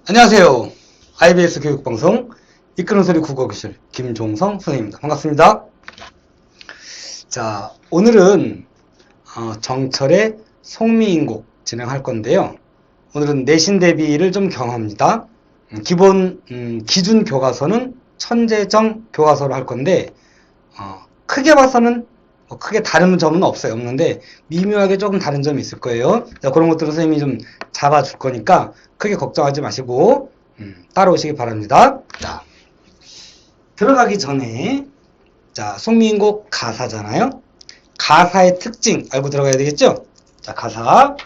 안녕하세요. IBS 교육방송 이끄는 소리 국어교실 김종성 선생님입니다. 반갑습니다. 자, 오늘은 정철의 송미인곡 진행할 건데요. 오늘은 내신 대비를 좀 경합니다. 기본 기준 교과서는 천재정 교과서로 할 건데 크게 봐서는 크게 다른 점은 없는데 미묘하게 조금 다른 점이 있을 거예요. 자, 그런 것들은 선생님이 좀 잡아줄 거니까 크게 걱정하지 마시고 따라오시기 바랍니다. 자, 들어가기 전에 자, 송미인곡 가사잖아요. 가사의 특징 알고 들어가야 되겠죠? 자, 가사.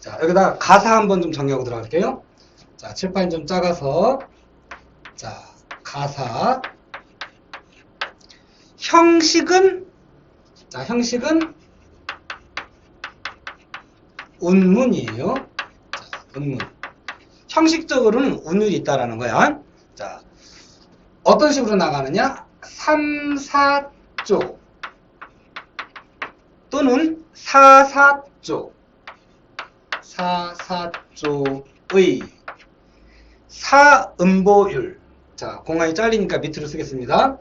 자, 여기다 가사 한번 좀 정리하고 들어갈게요. 자, 칠판이 좀 작아서 자, 가사. 형식은 자, 형식은 운문이에요. 자, 운문. 형식적으로는 운율이 있다라는 거야. 자, 어떤 식으로 나가느냐? 3, 4조 또는 4, 4조 4, 4조의 사음보율. 자, 공간이 잘리니까 밑으로 쓰겠습니다.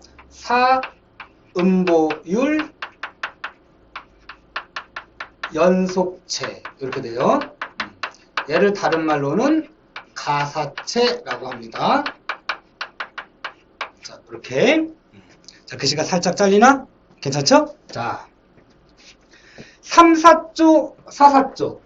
사음보율 연속체 이렇게 돼요. 얘를 다른 말로는 가사체라고 합니다. 자, 이렇게. 자, 글씨가 살짝 잘리나? 괜찮죠? 자, 3, 4조, 4, 4조.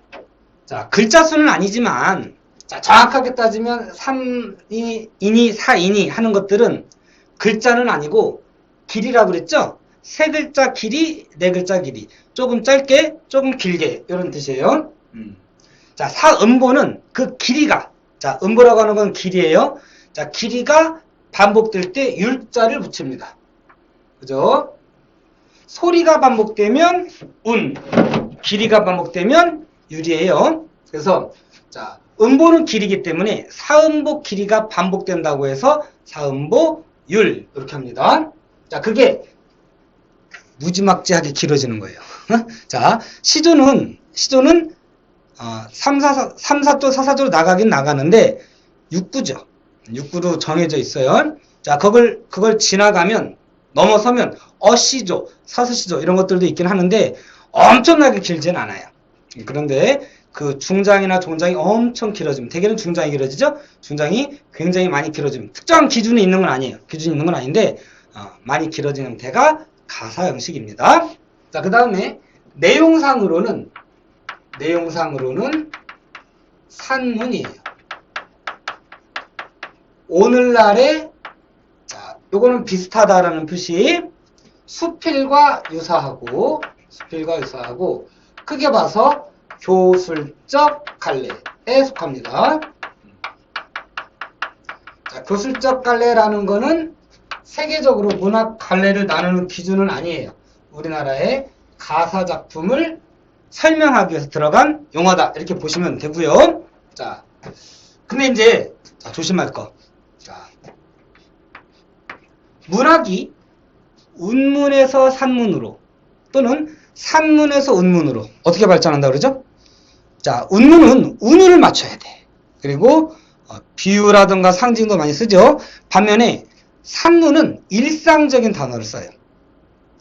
자, 글자 수는 아니지만, 자, 정확하게 따지면 3이니, 4이니 하는 것들은 글자는 아니고 길이라고 그랬죠? 세 글자 길이, 네 글자 길이. 조금 짧게, 조금 길게. 이런 뜻이에요. 자, 사음보는 그 길이가, 자, 음보라고 하는 건 길이에요. 자, 길이가 반복될 때 율자를 붙입니다. 그죠? 소리가 반복되면 운, 길이가 반복되면 율이에요. 그래서, 자, 음보는 길이기 때문에 사음보 길이가 반복된다고 해서 사음보 율. 이렇게 합니다. 자, 그게 무지막지하게 길어지는 거예요. 자, 시조는 3, 4조, 4, 4조로 나가긴 나가는데 6구죠. 6구로 정해져 있어요. 자, 그걸 지나가면, 넘어서면 어시조, 사수시조 이런 것들도 있긴 하는데 엄청나게 길지는 않아요. 그런데 그 중장이나 종장이 엄청 길어지면, 대개는 중장이 길어지죠? 중장이 굉장히 많이 길어지면, 특정한 기준이 있는 건 아니에요. 기준이 있는 건 아닌데 많이 길어지는 형태가 가사 형식입니다. 자, 그 다음에 내용상으로는 산문이에요. 오늘날의, 자, 요거는 비슷하다라는 표시. 수필과 유사하고 크게 봐서 교술적 갈래에 속합니다. 자, 교술적 갈래라는 거는 세계적으로 문학 갈래를 나누는 기준은 아니에요. 우리나라의 가사 작품을 설명하기 위해서 들어간 용어다. 이렇게 보시면 되고요. 자, 근데 이제 자, 조심할 거. 자, 문학이 운문에서 산문으로 또는 산문에서 운문으로 어떻게 발전한다 그러죠? 자, 운문은 운율을 맞춰야 돼. 그리고 비유라든가 상징도 많이 쓰죠. 반면에 산문은 일상적인 단어를 써요.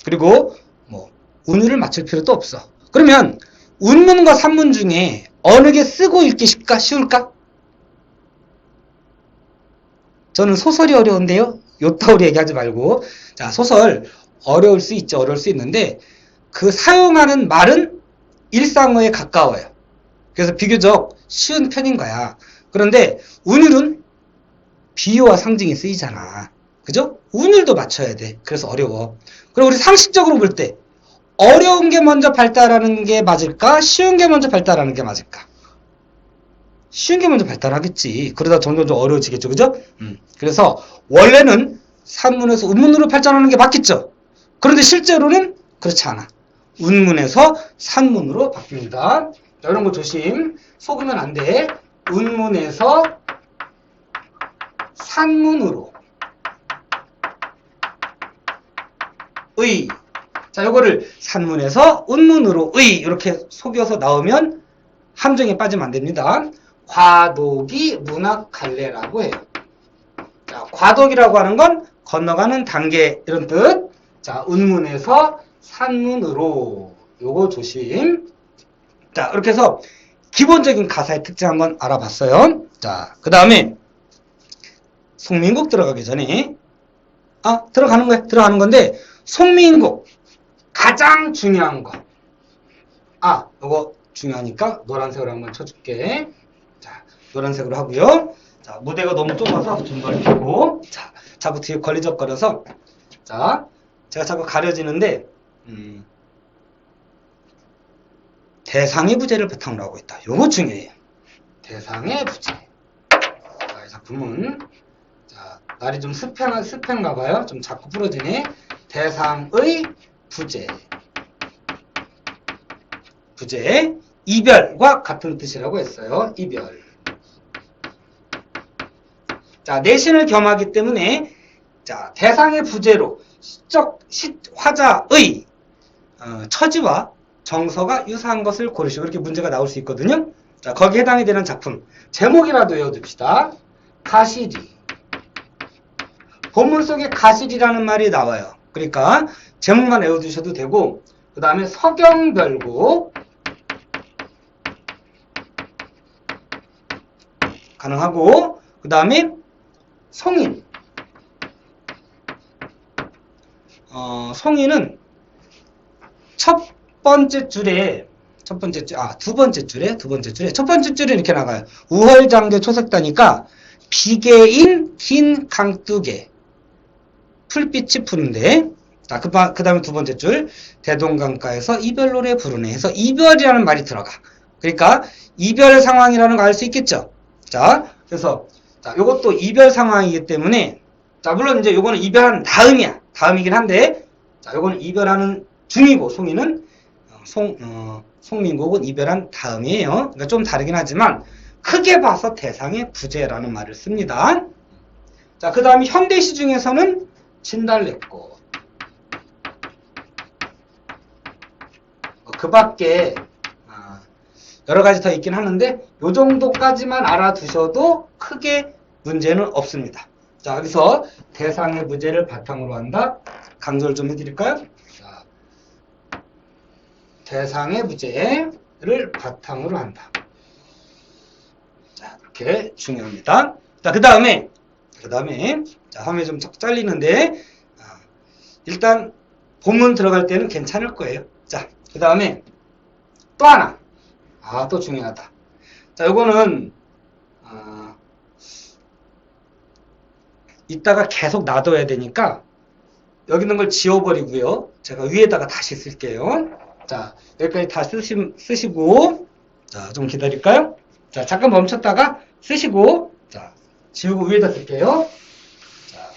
그리고 뭐 운율을 맞출 필요도 없어. 그러면 운문과 산문 중에 어느 게 쓰고 읽기 쉬울까? 저는 소설이 어려운데요. 요따오리 얘기하지 말고. 자, 소설 어려울 수 있죠. 어려울 수 있는데 그 사용하는 말은 일상어에 가까워요. 그래서 비교적 쉬운 편인 거야. 그런데 운율은 비유와 상징이 쓰이잖아. 그죠? 운율도 맞춰야 돼. 그래서 어려워. 그리고 우리 상식적으로 볼 때 어려운 게 먼저 발달하는 게 맞을까? 쉬운 게 먼저 발달하는 게 맞을까? 쉬운 게 먼저 발달하겠지. 그러다 점점 어려워지겠죠. 그죠? 그래서 원래는 산문에서 운문으로 발전하는 게 맞겠죠. 그런데 실제로는 그렇지 않아. 운문에서 산문으로 바뀝니다. 자, 이런 거 조심. 속으면 안 돼. 운문에서 산문으로. 의. 자, 요거를 산문에서 운문으로 의 이렇게 속여서 나오면 함정에 빠지면 안 됩니다. 과도기 문학 갈래라고 해요. 자, 과도기라고 하는 건 건너가는 단계 이런 뜻. 자, 운문에서 산문으로 요거 조심. 자, 이렇게 해서 기본적인 가사의 특징 한번 알아봤어요. 자, 그 다음에 송민국 들어가기 전에 들어가는 건데 송민국 가장 중요한 거. 요거 중요하니까 노란색으로 한번 쳐줄게. 자, 노란색으로 하고요. 자, 무대가 너무 좁아서 좀 넓히고. 자, 자꾸 뒤에 걸리적거려서. 자, 제가 자꾸 가려지는데, 대상의 부재를 바탕으로 하고 있다. 요거 중요해요. 대상의 부재. 자, 이 작품은, 자, 날이 좀 습한가 봐요. 좀 자꾸 부러지네. 대상의 부재. 부재. 이별과 같은 뜻이라고 했어요. 이별. 자, 내신을 겸하기 때문에, 자, 대상의 부재로 화자의 처지와 정서가 유사한 것을 고르시고 이렇게 문제가 나올 수 있거든요. 자, 거기에 해당이 되는 작품 제목이라도 외워둡시다. 가시리. 본문 속에 가시리라는 말이 나와요. 그러니까 제목만 외워두셔도 되고, 그 다음에 서경별곡 가능하고, 그 다음에 송인. 송인은 두 번째 줄에 첫 번째 줄에 이렇게 나가요. 우헐장제 초색다니까 비계인 긴 강둑에 풀빛이 푸는데, 자, 그 다음에 두 번째 줄 대동강가에서 이별 노래 부르네 해서 이별이라는 말이 들어가. 그러니까 이별 상황이라는 거 알 수 있겠죠. 자, 그래서 자, 요것도 이별 상황이기 때문에, 자, 물론 이제 요거는 이별한 다음이긴 한데, 자, 요거는 이별하는 중이고, 송이는 송민국은 이별한 다음이에요. 그러니까 좀 다르긴 하지만 크게 봐서 대상의 부재라는 말을 씁니다. 자, 그 다음에 현대시 중에서는 진달래꽃. 그 밖에 여러 가지 더 있긴 하는데 요 정도까지만 알아두셔도 크게 문제는 없습니다. 자, 여기서 대상의 부재를 바탕으로 한다. 강조를 좀 해드릴까요? 자, 대상의 부재를 바탕으로 한다. 자, 이렇게 중요합니다. 자, 그 다음에 자, 화면이 좀 잘리는데 일단 본문 들어갈 때는 괜찮을 거예요. 자, 그 다음에 또 하나. 또 중요하다. 자, 요거는 이따가 계속 놔둬야 되니까 여기 있는 걸 지워버리고요. 제가 위에다가 다시 쓸게요. 자, 여기까지 다 쓰시고, 자, 좀 기다릴까요? 자, 잠깐 멈췄다가 쓰시고, 자, 지우고 위에다 쓸게요. 자,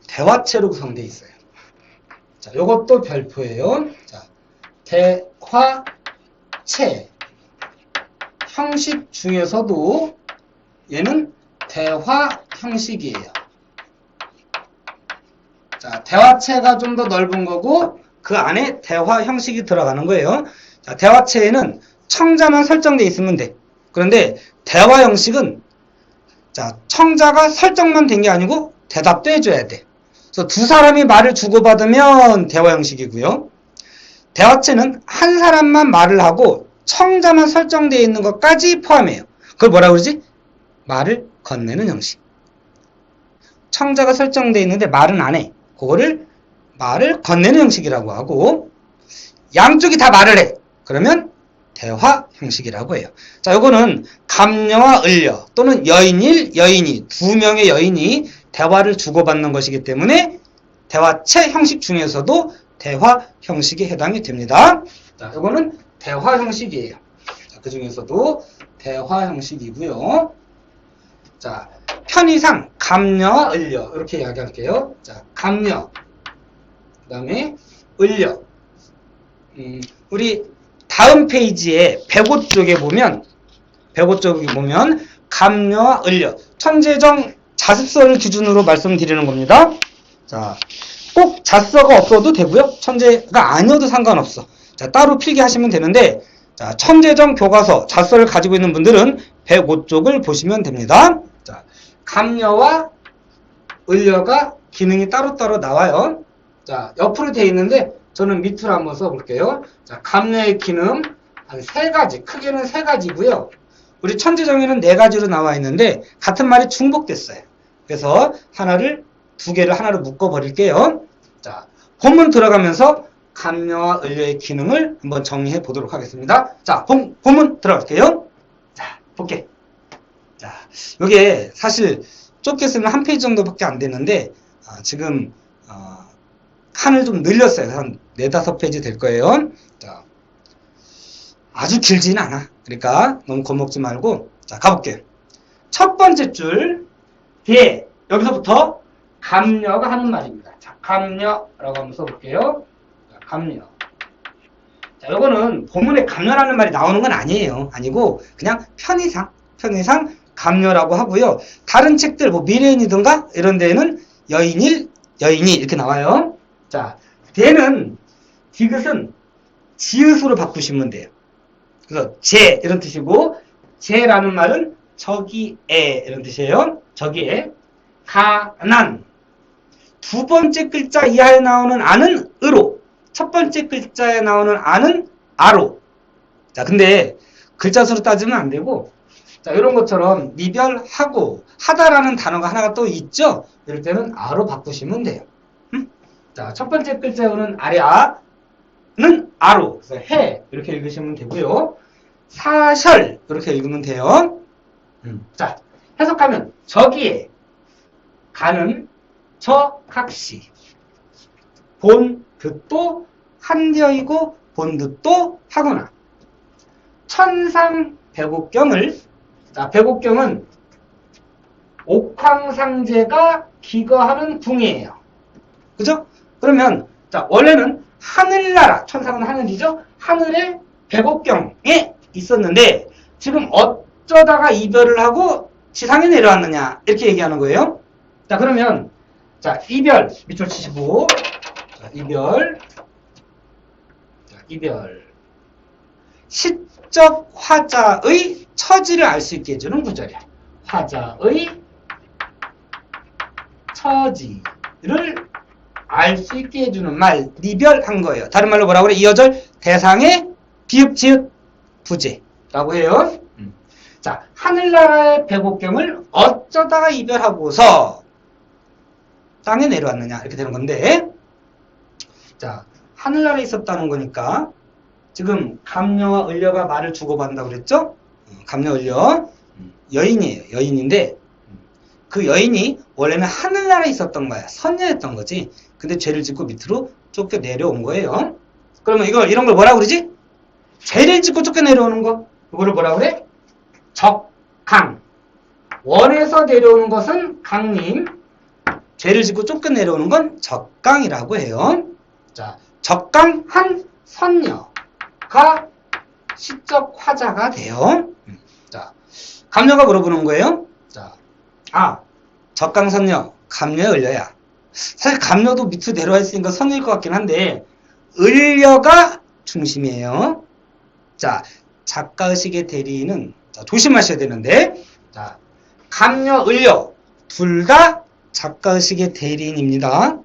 대화체로 구성되어 있어요. 자, 요것도 별표예요. 자, 대화체. 형식 중에서도 얘는 대화 형식이에요. 자, 대화체가 좀 더 넓은 거고 그 안에 대화 형식이 들어가는 거예요. 자, 대화체에는 청자만 설정되어 있으면 돼. 그런데 대화 형식은 자, 청자가 설정만 된 게 아니고 대답도 해줘야 돼. 그래서 두 사람이 말을 주고받으면 대화 형식이고요. 대화체는 한 사람만 말을 하고 청자만 설정되어 있는 것까지 포함해요. 그걸 뭐라 그러지? 말을 건네는 형식. 청자가 설정되어 있는데 말은 안 해. 그거를 말을 건네는 형식이라고 하고, 양쪽이 다 말을 해. 그러면 대화 형식이라고 해요. 자, 요거는 감녀와 을녀 또는 여인일, 여인이 두 명의 여인이 대화를 주고받는 것이기 때문에 대화체 형식 중에서도 대화 형식에 해당이 됩니다. 자, 요거는 대화 형식이에요. 자, 그 중에서도 대화 형식이고요. 자, 편의상 감녀와 을녀 이렇게 이야기할게요. 자, 감녀, 그 다음에 을녀. 우리 다음 페이지에 105 쪽에 보면 감녀와 을녀, 천재정 자습서를 기준으로 말씀드리는 겁니다. 자, 꼭 잣서가 없어도 되고요. 천재가 아니어도 상관없어. 자, 따로 필기 하시면 되는데, 자, 천재정 교과서 잣서를 가지고 있는 분들은 105쪽을 보시면 됩니다. 자, 감려와 을려가 기능이 따로따로 나와요. 자, 옆으로 되어 있는데 저는 밑으로 한번 써볼게요. 자, 감려의 기능 한 3가지, 크게는 3가지고요. 우리 천재정에는 4가지로 나와 있는데 같은 말이 중복됐어요. 그래서 2개를 하나로 묶어버릴게요. 자, 본문 들어가면서 감려와 을려의 기능을 한번 정리해 보도록 하겠습니다. 자, 본문 들어갈게요. 자, 볼게. 자, 이게 사실 좁게 쓰면 한 페이지 정도밖에 안 되는데 지금 칸을 좀 늘렸어요. 한 4-5페이지 될 거예요. 자, 아주 길지는 않아. 그러니까 너무 겁먹지 말고 자, 가볼게요. 첫 번째 줄 뒤에 여기서부터 감려가 하는 말입니다. 자, 감려라고 한번 써볼게요. 자, 감려. 자, 요거는 본문에 감려라는 말이 나오는 건 아니에요. 아니고 그냥 편의상 감려라고 하고요. 다른 책들 뭐 미래인이든가 이런 데에는 여인이 이렇게 나와요. 자, 뒤에는 디귿은 지읒으로 바꾸시면 돼요. 그래서 제 이런 뜻이고 제라는 말은 저기에 이런 뜻이에요. 저기에 가난 두 번째 글자 이하에 나오는 아는 으로 첫 번째 글자에 나오는 아는 아로. 자, 근데 글자 수로 따지면 안 되고 자, 이런 것처럼 이별하고 하다라는 단어가 하나가 또 있죠. 이럴 때는 아로 바꾸시면 돼요. 자, 첫 번째 글자에 오는 아래아는 아로. 그래서 해 이렇게 읽으시면 되고요. 사설 이렇게 읽으면 돼요. 자, 해석하면 저기에 가는 저 각시 본 듯도 한디어이고 본 듯도 하거나 천상 백옥경을 자, 백옥경은 옥황상제가 기거하는 궁이에요. 그죠? 그러면 자, 원래는 하늘나라 천상은 하늘이죠. 하늘에 백옥경에 있었는데 지금 어쩌다가 이별을 하고 지상에 내려왔느냐 이렇게 얘기하는 거예요. 자, 그러면 자, 이별 밑줄 치시고 자, 이별 시적 화자의 처지를 알 수 있게 해주는 구절이야. 화자의 처지를 알 수 있게 해주는 말 이별한 거예요. 다른 말로 뭐라고 그래? 이어절 대상의 비읍 지읒 부재라고 해요. 자, 하늘나라의 백옥경을 어쩌다가 이별하고서 땅에 내려왔느냐 이렇게 되는 건데 자, 하늘나라에 있었다는 거니까 지금 감려와 을려가 말을 주고받는다고 그랬죠? 감려, 을려 여인이에요. 여인인데 그 여인이 원래는 하늘나라에 있었던 거야. 선녀였던 거지. 근데 죄를 짓고 밑으로 쫓겨 내려온 거예요. 그러면 이런 걸 뭐라고 그러지? 죄를 짓고 쫓겨 내려오는 거. 이거를 뭐라고 그래? 적강. 원에서 내려오는 것은 강림. 죄를 짓고 쫓겨 내려오는 건 적강이라고 해요. 자, 적강한 선녀가 시적 화자가 돼요. 자, 감려가 물어보는 거예요. 자, 적강선녀, 감려에 을려야. 사실 감려도 밑으로 내려와 있으니까 선녀일 것 같긴 한데 을려가 중심이에요. 자, 작가의식의 대리인은 자, 조심하셔야 되는데 자, 감려, 을려 둘 다 작가의식의 대리인입니다.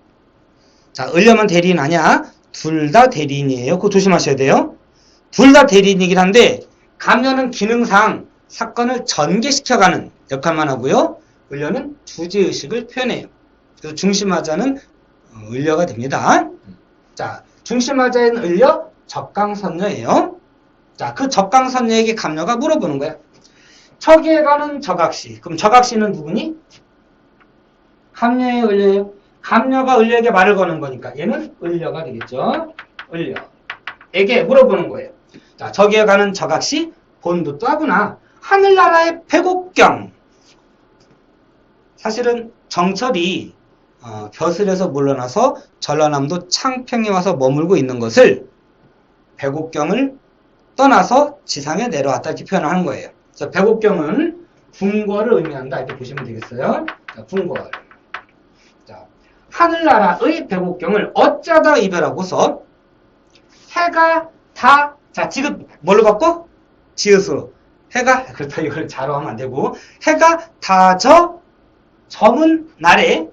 자, 을려만 대리인 아니야. 둘 다 대리인이에요. 그거 조심하셔야 돼요. 둘 다 대리인이긴 한데 감려는 기능상 사건을 전개시켜가는 역할만 하고요. 을려는 주제의식을 표현해요. 그래서 중심화자는 을려가 됩니다. 자, 중심화자인 을려 적강선녀예요. 자, 그 적강선녀에게 감려가 물어보는 거야. 처기에 가는 저각시. 그럼 저각시는 누구니? 감려의 을려예요. 감려가 을려에게 말을 거는 거니까 얘는 을려가 되겠죠. 을려에게 물어보는 거예요. 자, 저기에 가는 저각시 본도 또 하구나. 하늘나라의 백옥경. 사실은 정철이 벼슬에서 물러나서 전라남도 창평에 와서 머물고 있는 것을 백옥경을 떠나서 지상에 내려왔다 이렇게 표현하는 거예요. 그래서 백옥경은 궁궐을 의미한다 이렇게 보시면 되겠어요. 자, 궁궐. 자, 하늘나라의 배곡경을 어쩌다 이별하고서 해가 다, 자, 지금 뭘로 바꿔? 지읒으로. 해가, 그렇다, 이걸 자로 하면 안 되고, 해가 다 저문 날에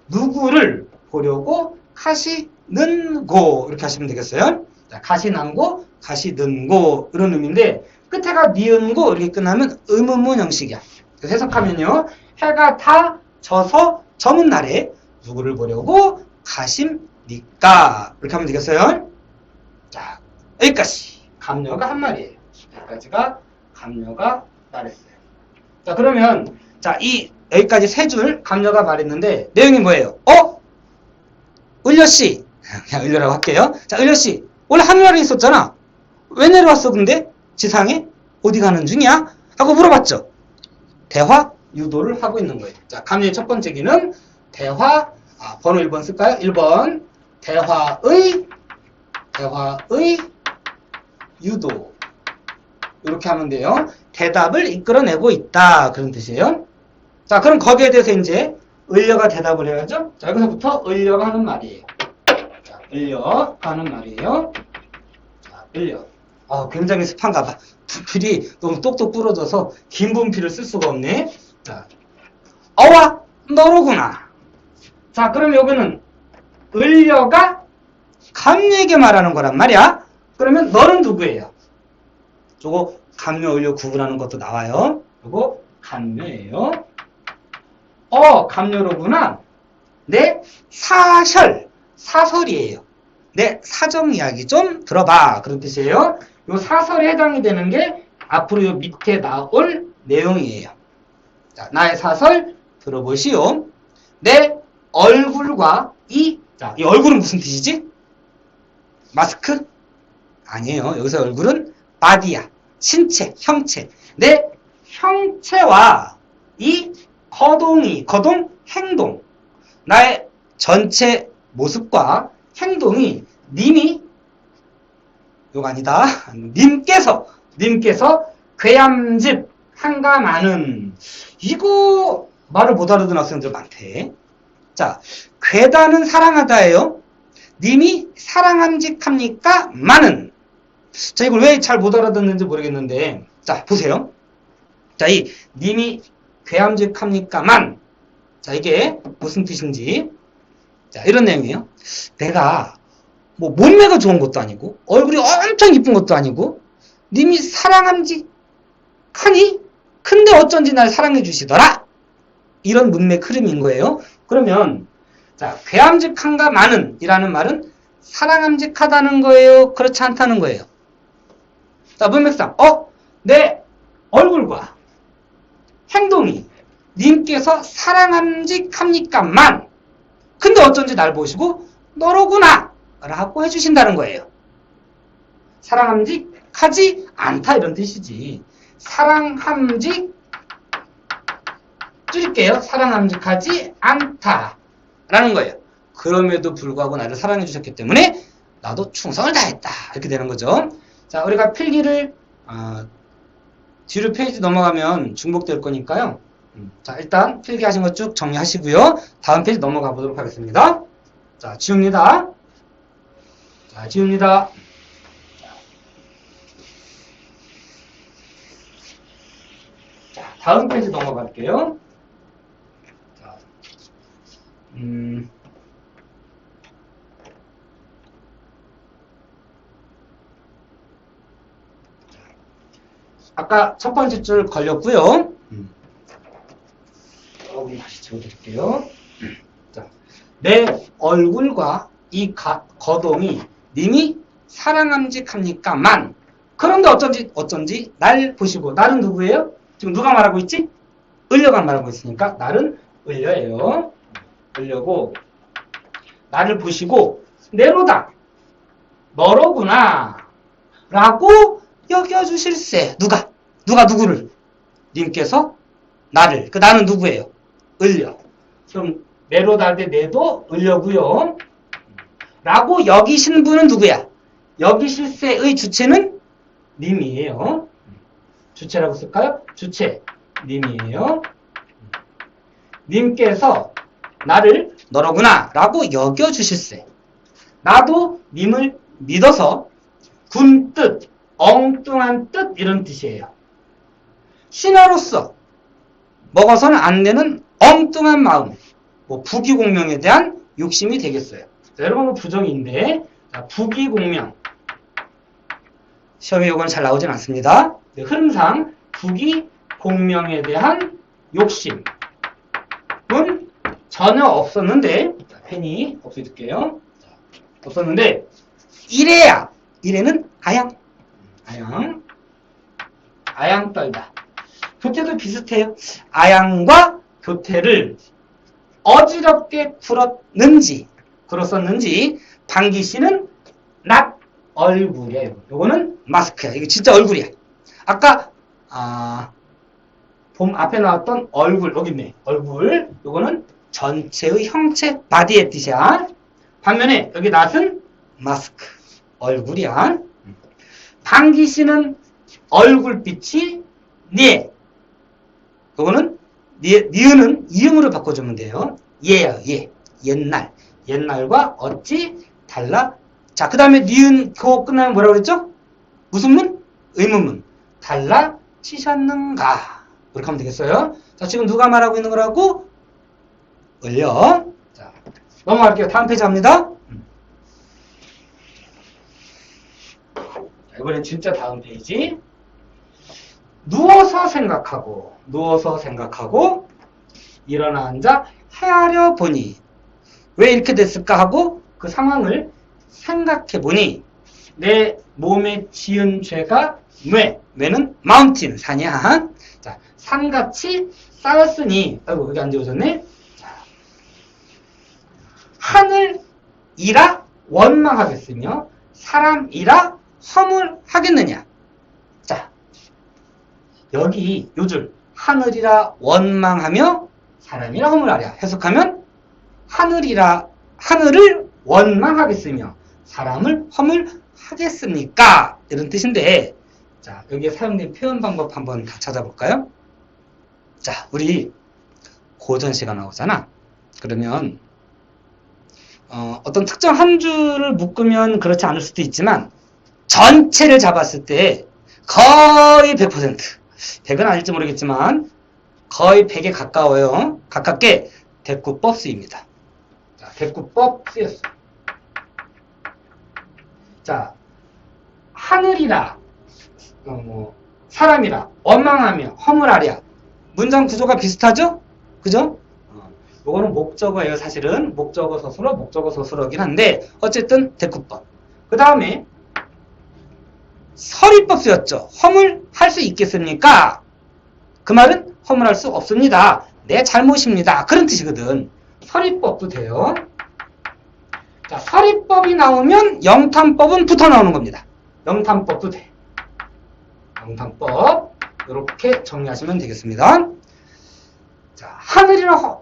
누구를 보려고 가시는고, 이렇게 하시면 되겠어요. 자, 가시난고, 가시는고, 이런 의미인데, 끝에가 니은고, 이렇게 끝나면 의문문 형식이야. 그래서 해석하면요, 해가 다 져서 저문 날에 누구를 보려고 가십니까? 이렇게 하면 되겠어요. 자, 여기까지. 감녀가 한 말이에요. 여기까지가 감녀가 말했어요. 자, 그러면, 자, 여기까지 세 줄 감녀가 말했는데, 내용이 뭐예요? 을려씨. 그냥 을려라고 할게요. 자, 을려씨. 원래 하늘나라에 있었잖아. 왜 내려왔어, 근데? 지상에? 어디 가는 중이야? 하고 물어봤죠. 대화 유도를 하고 있는 거예요. 자, 감녀의 첫 번째 기는 번호 1번 쓸까요? 1번. 대화의 유도. 이렇게 하면 돼요. 대답을 이끌어내고 있다. 그런 뜻이에요. 자, 그럼 거기에 대해서 이제 을려가 대답을 해야죠. 자, 여기서부터 을려가 하는 말이에요. 자, 을려가 하는 말이에요. 자, 을려. 굉장히 습한가 봐. 분필이 너무 똑똑 부러져서 긴 분필을 쓸 수가 없네. 자, 어와 너로구나. 자, 그럼 여기는 을려가 감녀에게 말하는 거란 말이야. 그러면 너는 누구예요? 저거 감녀, 을려 구분하는 것도 나와요. 요거 감녀예요. 감녀로구나. 내 사설이에요. 내 사정 이야기 좀 들어봐. 그런 뜻이에요. 요 사설에 해당이 되는 게 앞으로 요 밑에 나올 내용이에요. 자, 나의 사설 들어보시오. 내 얼굴과 이 얼굴은 무슨 뜻이지? 마스크? 아니에요. 여기서 얼굴은 바디야. 신체, 형체. 내 형체와 이 거동, 행동. 나의 전체 모습과 행동이 님이, 요거 아니다. 님께서 괴암집 한가마는, 이거 말을 못 알아듣는 학생들 많대. 자, 괴다는 사랑하다예요. 님이 사랑함직합니까? 마는. 자, 이걸 왜 잘 못 알아듣는지 모르겠는데, 자, 보세요. 자, 이 님이 괴함직합니까? 만. 자, 이게 무슨 뜻인지. 자, 이런 내용이에요. 내가 뭐 몸매가 좋은 것도 아니고 얼굴이 엄청 이쁜 것도 아니고 님이 사랑함직하니? 근데 어쩐지 날 사랑해 주시더라. 이런 문맥 흐름인 거예요. 그러면 자, 괴함직한가 마는 이라는 말은 사랑함직하다는 거예요? 그렇지 않다는 거예요? 자, 문맥상 내 얼굴과 행동이 님께서 사랑함직합니까? 만. 근데 어쩐지 날 보시고 너로구나 라고 해주신다는 거예요. 사랑함직하지 않다 이런 뜻이지. 사랑함직 줄일게요. 사랑함직하지 않다 라는 거예요. 그럼에도 불구하고 나를 사랑해 주셨기 때문에 나도 충성을 다했다 이렇게 되는 거죠. 자, 우리가 필기를 뒤로 페이지 넘어가면 중복될 거니까요. 자, 일단 필기하신 거 쭉 정리하시고요. 다음 페이지 넘어가 보도록 하겠습니다. 자, 지웁니다. 자, 지웁니다. 자, 다음 페이지 넘어갈게요. 자, 아까 첫 번째 줄 걸렸고요. 여러분 다시 지워드릴게요. 자, 내 얼굴과 이 거동이 님이 사랑함직합니까? 만. 그런데 어쩐지 날 보시고, 나는 누구예요? 지금 누가 말하고 있지? 을려가 말하고 있으니까 나는 을려예요. 을려고 나를 보시고 내로다 너로구나 라고 여겨주실세. 누구를? 님께서 나를. 나는 누구예요? 을려. 그럼 내로다 대 내도 을려고요. 라고 여기신 분은 누구야? 여기실세의 주체는 님이에요. 주체라고 쓸까요? 주체 님이에요. 님께서 나를 너로구나 라고 여겨주실세. 나도 님을 믿어서 군 뜻, 엉뚱한 뜻 이런 뜻이에요. 신하로서 먹어서는 안 되는 엉뚱한 마음, 뭐 부귀공명에 대한 욕심이 되겠어요. 자, 여러분 부정인데 부귀공명 시험에 이건 잘 나오진 않습니다. 흐름상 부귀공명에 대한 욕심은 전혀 없었는데 펜이 없애줄게요. 없었는데 이래는 아양 떨다. 교태도 비슷해요. 아양과 교태를 어지럽게 풀었는지 방귀씨는 낫 얼굴이야. 요거는 마스크야. 이거 진짜 얼굴이야. 아까 봄 앞에 나왔던 얼굴 여기 있네. 얼굴. 요거는 전체의 형체 바디의 뜻이야. 반면에 여기 낫은 마스크 얼굴이야. 방귀씨는 얼굴빛이 네. 요거는 니은은 이음으로 바꿔주면 돼요. 얘야, 얘. 옛날과 어찌 달라? 자, 그 다음에 니은 거 끝나면 뭐라고 그랬죠? 무슨 문? 의문문. 달라 치셨는가? 이렇게 하면 되겠어요. 자, 지금 누가 말하고 있는 거라고? 을려. 자, 넘어갈게요. 다음 페이지 합니다. 자, 이번엔 진짜 다음 페이지. 누워서 생각하고 일어나 앉아 헤아려 보니 왜 이렇게 됐을까 하고 그 상황을 생각해 보니 내 몸에 지은 죄가 뇌는 마운틴 산이야. 자, 산같이 쌓였으니 아이고 여기 안 지워졌네. 자, 하늘이라 원망하겠으며 사람이라 허물하겠느냐. 자, 여기 요줄 하늘이라 원망하며 사람이라 허물하랴 해석하면 하늘을 원망하겠으며 사람을 허물하겠습니까? 이런 뜻인데, 자, 여기에 사용된 표현 방법 한번 다 찾아볼까요? 자, 우리 고전시가 나오잖아. 그러면 어떤 특정 한 줄을 묶으면 그렇지 않을 수도 있지만 전체를 잡았을 때 거의 100%, 100은 아닐지 모르겠지만 거의 100에 가까워요. 가깝게 대꾸법 쓰입니다. 자, 대꾸법 쓰였어. 자, 하늘이라, 사람이라, 원망하며, 허물하랴. 문장 구조가 비슷하죠? 그죠? 요거는 목적어예요, 사실은. 목적어 서술어긴 한데, 어쨌든 대꾸법. 그 다음에, 서리법 쓰였죠. 허물할 수 있겠습니까? 그 말은 허물할 수 없습니다. 내 잘못입니다. 그런 뜻이거든. 서리법도 돼요. 자, 서리법이 나오면 영탄법은 붙어 나오는 겁니다. 영탄법도 돼. 영탄법. 이렇게 정리하시면 되겠습니다. 자,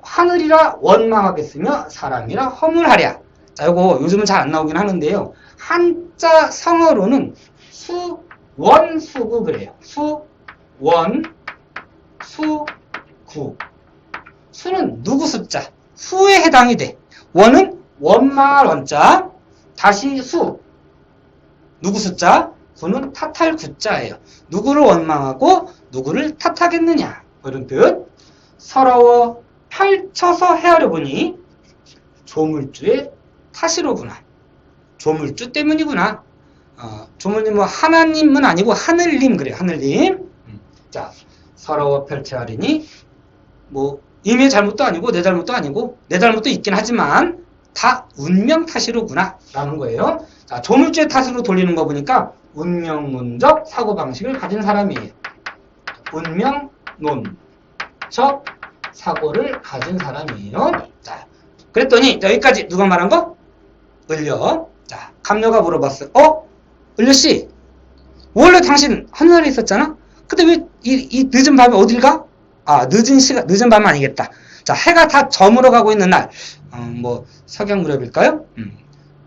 하늘이라 원망하겠으며 사람이라 허물하랴. 자, 요거 요즘은 잘 안 나오긴 하는데요. 한자 성어로는 수원수구 그래요. 수구. 수는 누구 숫자, 수에 해당이 돼. 원은 원망할 원자, 다시 수. 누구 숫자? 구는 탓할 구자예요. 누구를 원망하고 누구를 탓하겠느냐. 이런 뜻. 서러워 펼쳐서 헤아려 보니 조물주의 탓이로구나. 조물주 때문이구나. 조물님 뭐 하나님은 아니고 하늘님 그래요. 하늘님. 자, 서러워 펼쳐하리니 뭐 임의 잘못도 아니고 내 잘못도 아니고 내 잘못도 있긴 하지만 다 운명 탓이로구나 라는 거예요. 자, 조물주의 탓으로 돌리는 거 보니까 운명론적 사고방식을 가진 사람이에요. 운명론적 사고를 가진 사람이에요. 자, 그랬더니 여기까지 누가 말한 거? 을려. 자, 감녀가 물어봤어요. 을려씨, 원래 당신 하늘에 있었잖아? 근데 왜 이 늦은 밤에 어딜 가? 늦은 밤은 아니겠다. 자, 해가 다 저물어 가고 있는 날, 뭐 석양 무렵일까요?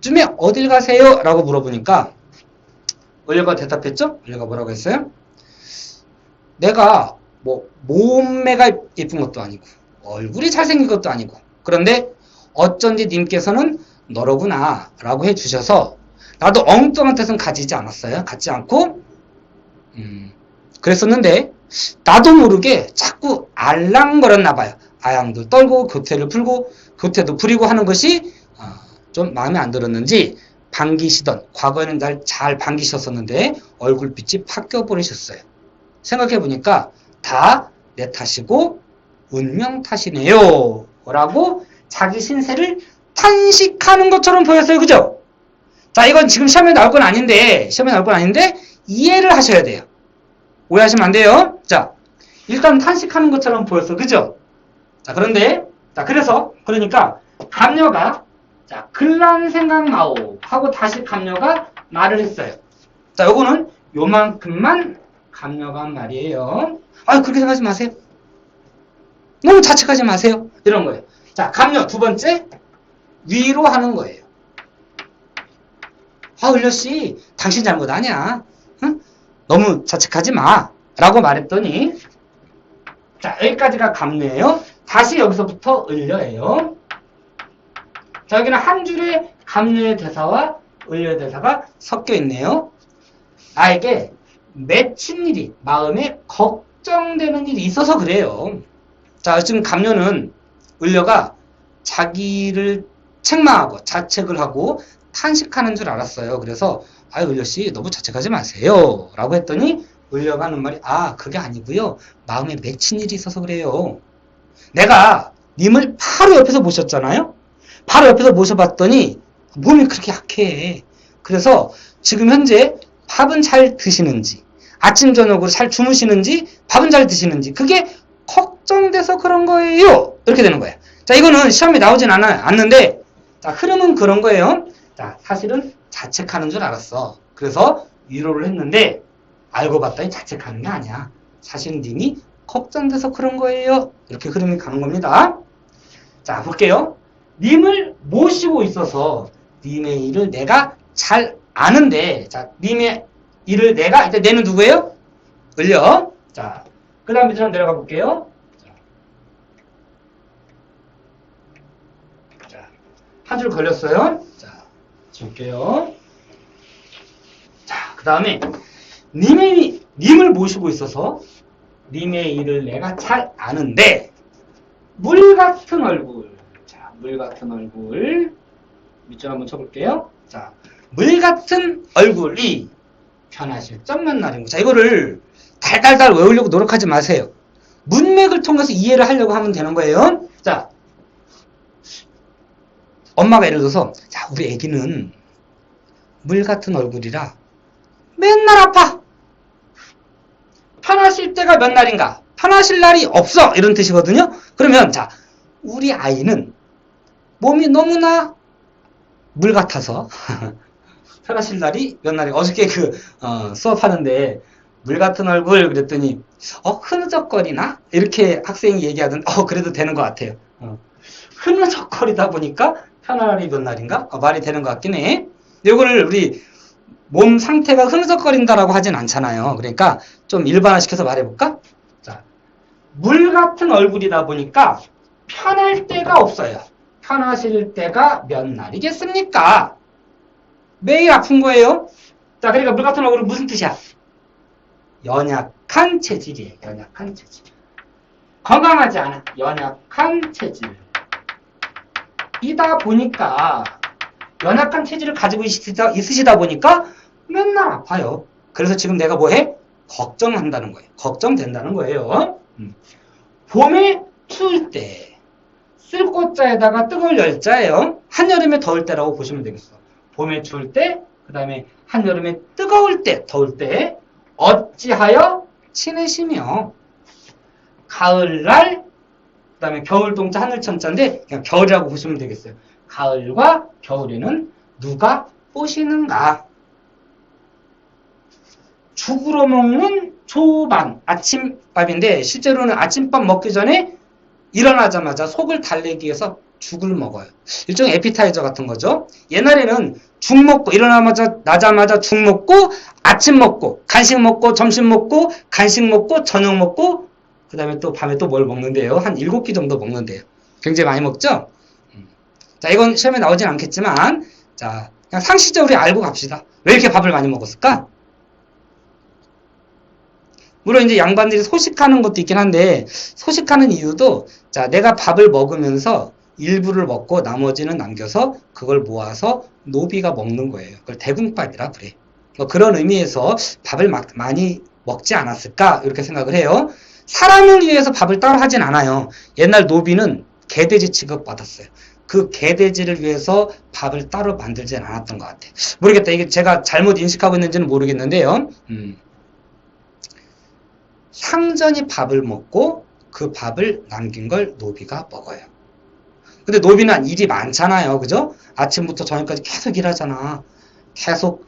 쯤에 어딜 가세요? 라고 물어보니까 을려가 대답했죠? 을려가 뭐라고 했어요? 내가 뭐 몸매가 예쁜 것도 아니고 얼굴이 잘생긴 것도 아니고 그런데 어쩐지 님께서는 너로구나 라고 해주셔서 나도 엉뚱한 뜻은 가지지 않았어요. 갖지 않고 그랬었는데 나도 모르게 자꾸 알랑거렸나 봐요. 아양도 떨고 교태를 풀고 교태도 부리고 하는 것이 좀 마음에 안 들었는지 반기시던, 과거에는 날 잘 반기셨었는데 얼굴빛이 바뀌어 버리셨어요. 생각해보니까 다 내 탓이고 운명 탓이네요 라고 자기 신세를 탄식하는 것처럼 보였어요. 그죠? 자, 이건 지금 시험에 나올 건 아닌데 이해를 하셔야 돼요. 오해하시면 안 돼요. 자, 일단 탄식하는 것처럼 보였어. 그죠? 자, 그러니까 감녀가 자, 글란 생각 마오 하고 다시 감녀가 말을 했어요. 자, 요거는 요만큼만 감녀가 한 말이에요. 그렇게 생각하지 마세요. 너무 자책하지 마세요. 이런 거예요. 자, 감녀 두 번째 위로 하는 거예요. 을려씨 당신 잘못 아니야. 응? 너무 자책하지 마 라고 말했더니 자, 여기까지가 감녀예요. 다시 여기서부터 을려예요. 자, 여기는 한 줄에 감녀의 대사와 을려의 대사가 섞여 있네요. 나에게 맺힌 일이, 마음에 걱정되는 일이 있어서 그래요. 자, 지금 감녀는 을려가 자기를 책망하고 자책을 하고 탄식하는 줄 알았어요. 그래서 을려씨 너무 자책하지 마세요 라고 했더니 을려가 하는 말이 그게 아니고요. 마음에 맺힌 일이 있어서 그래요. 내가 님을 바로 옆에서 모셨잖아요. 바로 옆에서 모셔봤더니 몸이 그렇게 약해. 그래서 지금 현재 밥은 잘 드시는지, 아침 저녁으로 잘 주무시는지, 밥은 잘 드시는지 그게 걱정돼서 그런 거예요. 이렇게 되는 거예요. 자, 이거는 시험에 나오진 않는데 자, 흐름은 그런 거예요. 자, 사실은 자책하는 줄 알았어. 그래서 위로를 했는데 알고 봤더니 자책하는 게 아니야. 사실 님이 걱정돼서 그런 거예요. 이렇게 흐름이 가는 겁니다. 자, 볼게요. 님을 모시고 있어서 님의 일을 내가 잘 아는데, 자, 님의 일을 내가, 일단 내는 누구예요? 을려. 자, 그 다음 밑으로 내려가 볼게요. 자, 한 줄 걸렸어요. 자, 지울게요. 자, 그 다음에 님을 모시고 있어서 님의 일을 내가 잘 아는데 물 같은 얼굴. 자, 물 같은 얼굴. 밑줄 한번 쳐볼게요. 자, 물 같은 얼굴이 편하실 점만 날인 거. 자, 이거를 달달달 외우려고 노력하지 마세요. 문맥을 통해서 이해를 하려고 하면 되는 거예요. 자, 엄마가 예를 들어서, 자, 우리 애기는 물 같은 얼굴이라 맨날 아파. 편하실 때가 몇 날인가? 편하실 날이 없어. 이런 뜻이거든요. 그러면, 자, 우리 아이는 몸이 너무나 물 같아서 편하실 날이 몇 날이 어저께 수업하는데 물 같은 얼굴 그랬더니 흐느적거리나? 이렇게 학생이 얘기하던데 그래도 되는 것 같아요. 흐느적거리다 보니까 편한 날이 몇 날인가? 말이 되는 것 같긴 해. 이거를 우리 몸 상태가 흐느적거린다라고 하진 않잖아요. 그러니까 좀 일반화시켜서 말해볼까? 자, 물 같은 얼굴이다 보니까 편할 때가 없어요. 편하실 때가 몇 날이겠습니까? 매일 아픈 거예요. 자, 그러니까 물 같은 얼굴은 무슨 뜻이야? 연약한 체질이에요. 연약한 체질. 건강하지 않아. 연약한 체질. 이다 보니까 연약한 체질을 가지고 있으시다 보니까 맨날 아파요. 그래서 지금 내가 뭐해? 걱정한다는 거예요. 걱정된다는 거예요. 봄에 추울 때 쓸 꽃자에다가 뜨거울 열자예요. 한여름에 더울 때라고 보시면 되겠어. 봄에 추울 때, 그 다음에 한여름에 뜨거울 때, 더울 때 어찌하여 지내시며 가을날, 그 다음에 겨울동자 하늘천자인데 그냥 겨울이라고 보시면 되겠어요. 가을과 겨울에는 누가 오시는가? 죽으로 먹는 조반, 아침밥인데 실제로는 아침밥 먹기 전에 일어나자마자 속을 달래기 위해서 죽을 먹어요. 일종의 에피타이저 같은 거죠. 옛날에는 죽 먹고 일어나자마자 죽 먹고 아침 먹고 간식 먹고 점심 먹고 간식 먹고 저녁 먹고 그 다음에 또 밤에 또 뭘 먹는데요. 한 7끼 정도 먹는데요. 굉장히 많이 먹죠? 자, 이건 시험에 나오진 않겠지만, 자, 그냥 상식적으로 알고 갑시다. 왜 이렇게 밥을 많이 먹었을까? 물론 이제 양반들이 소식하는 것도 있긴 한데, 소식하는 이유도, 자, 내가 밥을 먹으면서 일부를 먹고 나머지는 남겨서 그걸 모아서 노비가 먹는 거예요. 그걸 대궁밥이라 그래. 그런 의미에서 밥을 많이 먹지 않았을까? 이렇게 생각을 해요. 사람을 위해서 밥을 따로 하진 않아요. 옛날 노비는 개돼지 취급받았어요. 그 개돼지를 위해서 밥을 따로 만들진 않았던 것 같아요. 모르겠다. 이게 제가 잘못 인식하고 있는지는 모르겠는데요. 상전이 밥을 먹고 그 밥을 남긴 걸 노비가 먹어요. 근데 노비는 일이 많잖아요. 그죠? 아침부터 저녁까지 계속 일하잖아. 계속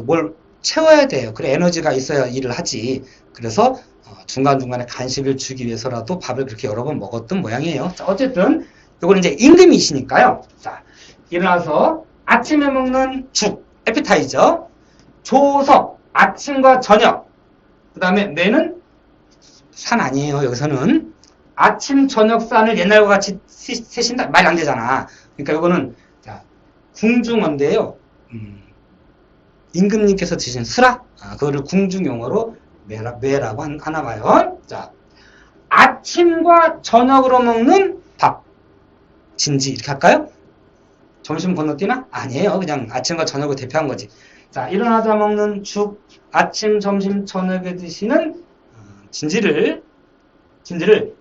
뭘 채워야 돼요. 그래 에너지가 있어야 일을 하지. 그래서 중간중간에 간식을 주기 위해서라도 밥을 그렇게 여러 번 먹었던 모양이에요. 자, 어쨌든 이거는 이제 임금이시니까요. 자, 일어나서 아침에 먹는 죽, 에피타이저, 조석, 아침과 저녁, 그 다음에 메는 산 아니에요. 여기서는 아침 저녁 산을 옛날과 같이 세신다 말이 안 되잖아. 그러니까 이거는 자, 궁중어인데요. 임금님께서 드신 스라, 그거를 궁중 용어로 매라고 하나 봐요. 자, 아침과 저녁으로 먹는 밥, 진지 이렇게 할까요? 점심 건너뛰나? 아니에요. 그냥 아침과 저녁을 대표한 거지. 자, 일어나자 먹는 죽, 아침, 점심, 저녁에 드시는 진지를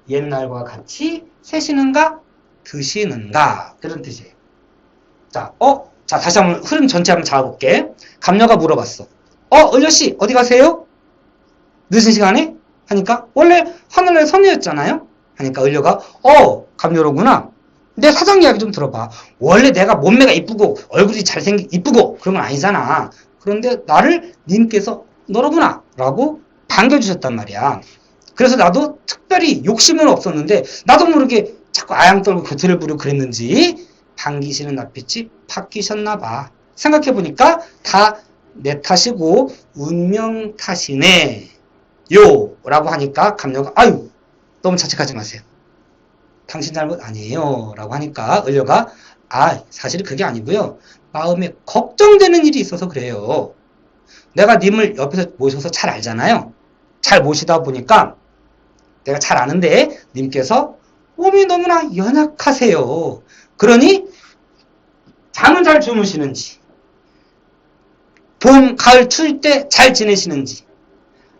옛날과 같이 세시는가? 드시는가? 이런 뜻이에요. 자, 자, 다시 한번 흐름 전체 한번 잡아볼게. 감녀가 물어봤어. 을려씨, 어디 가세요? 늦은 시간에? 하니까, 원래 하늘의 선녀였잖아요? 하니까 을려가, 감녀로구나. 내 사장 이야기 좀 들어봐. 원래 내가 몸매가 이쁘고, 얼굴이 이쁘고, 그런 건 아니잖아. 그런데 나를 님께서 너로구나. 라고 반겨주셨단 말이야. 그래서 나도 특별히 욕심은 없었는데, 나도 모르게 자꾸 아양 떨고 교태를 부르고 그랬는지, 반기시는 낯빛이 바뀌셨나봐. 생각해보니까 다 내 탓이고 운명 탓이네. 요 라고 하니까 감녀가 아유 너무 자책하지 마세요. 당신 잘못 아니에요. 라고 하니까 을려가 사실 그게 아니고요. 마음에 걱정되는 일이 있어서 그래요. 내가 님을 옆에서 모셔서 잘 알잖아요. 잘 모시다 보니까 내가 잘 아는데 님께서 몸이 너무나 연약하세요. 그러니 잠은 잘 주무시는지, 봄, 가을 추울 때 잘 지내시는지,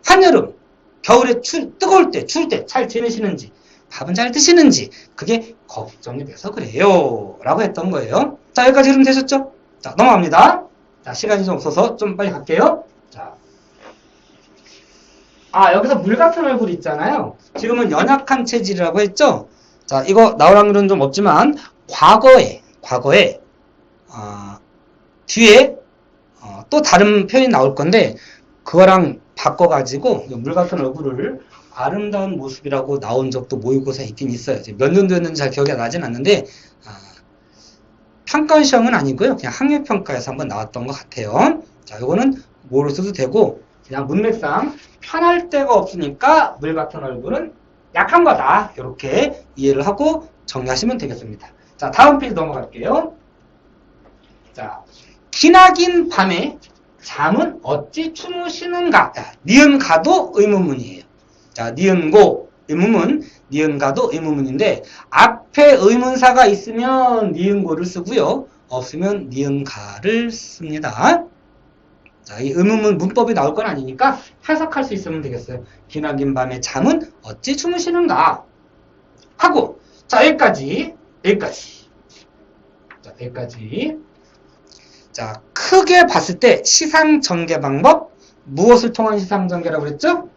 한여름, 겨울에 뜨거울 때, 추울 때 잘 지내시는지, 밥은 잘 드시는지, 그게 걱정이 돼서 그래요. 라고 했던 거예요. 자, 여기까지 흐름 되셨죠? 자, 넘어갑니다. 자, 시간이 좀 없어서 좀 빨리 갈게요. 자. 여기서 물 같은 얼굴 있잖아요. 지금은 연약한 체질이라고 했죠? 자, 이거 나올 확률은 좀 없지만, 과거에, 뒤에 또 다른 표현이 나올 건데 그거랑 바꿔가지고 물 같은 얼굴을 아름다운 모습이라고 나온 적도 모의고사에 있긴 있어요. 몇 년도였는지 잘 기억이 나진 않는데 평가 시험은 아니고요. 그냥 학력평가에서 한번 나왔던 것 같아요. 자, 이거는 뭐로 써도 되고 그냥 문맥상 편할 데가 없으니까 물 같은 얼굴은 약한 거다. 이렇게 이해를 하고 정리하시면 되겠습니다. 자, 다음 페이지 넘어갈게요. 자, 기나긴 밤에 잠은 어찌 주무시는가? 자, 니은가도 의문문이에요. 자, 니은고 의문문, 니은가도 의문문인데 앞에 의문사가 있으면 니은고를 쓰고요. 없으면 니은가를 씁니다. 자, 이 의문문 문법이 나올 건 아니니까 해석할 수 있으면 되겠어요. 기나긴 밤에 잠은 어찌 주무시는가? 하고 자, 여기까지. 자, 여기까지. 자, 크게 봤을 때 시상전개 방법, 무엇을 통한 시상전개라고 그랬죠?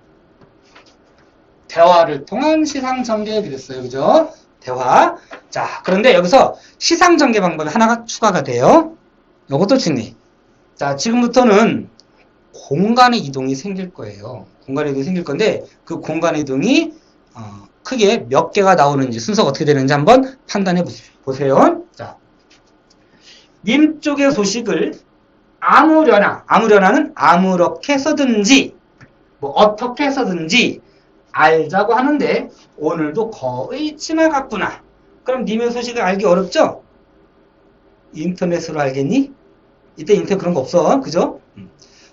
대화를 통한 시상전개 그랬어요. 그죠? 대화. 자, 그런데 여기서 시상전개 방법이 하나가 추가가 돼요. 이것도 중요해. 자, 지금부터는 공간의 이동이 생길 거예요. 공간의 이동이 생길 건데 그 공간의 이동이 크게 몇 개가 나오는지 순서가 어떻게 되는지 한번 판단해 보세요. 자, 님 쪽의 소식을 아무려나는 아무렇게 써든지 뭐 어떻게 써든지 알자고 하는데 오늘도 거의 지나갔구나. 그럼 님의 소식을 알기 어렵죠? 인터넷으로 알겠니? 이때 인터넷 그런 거 없어. 그죠?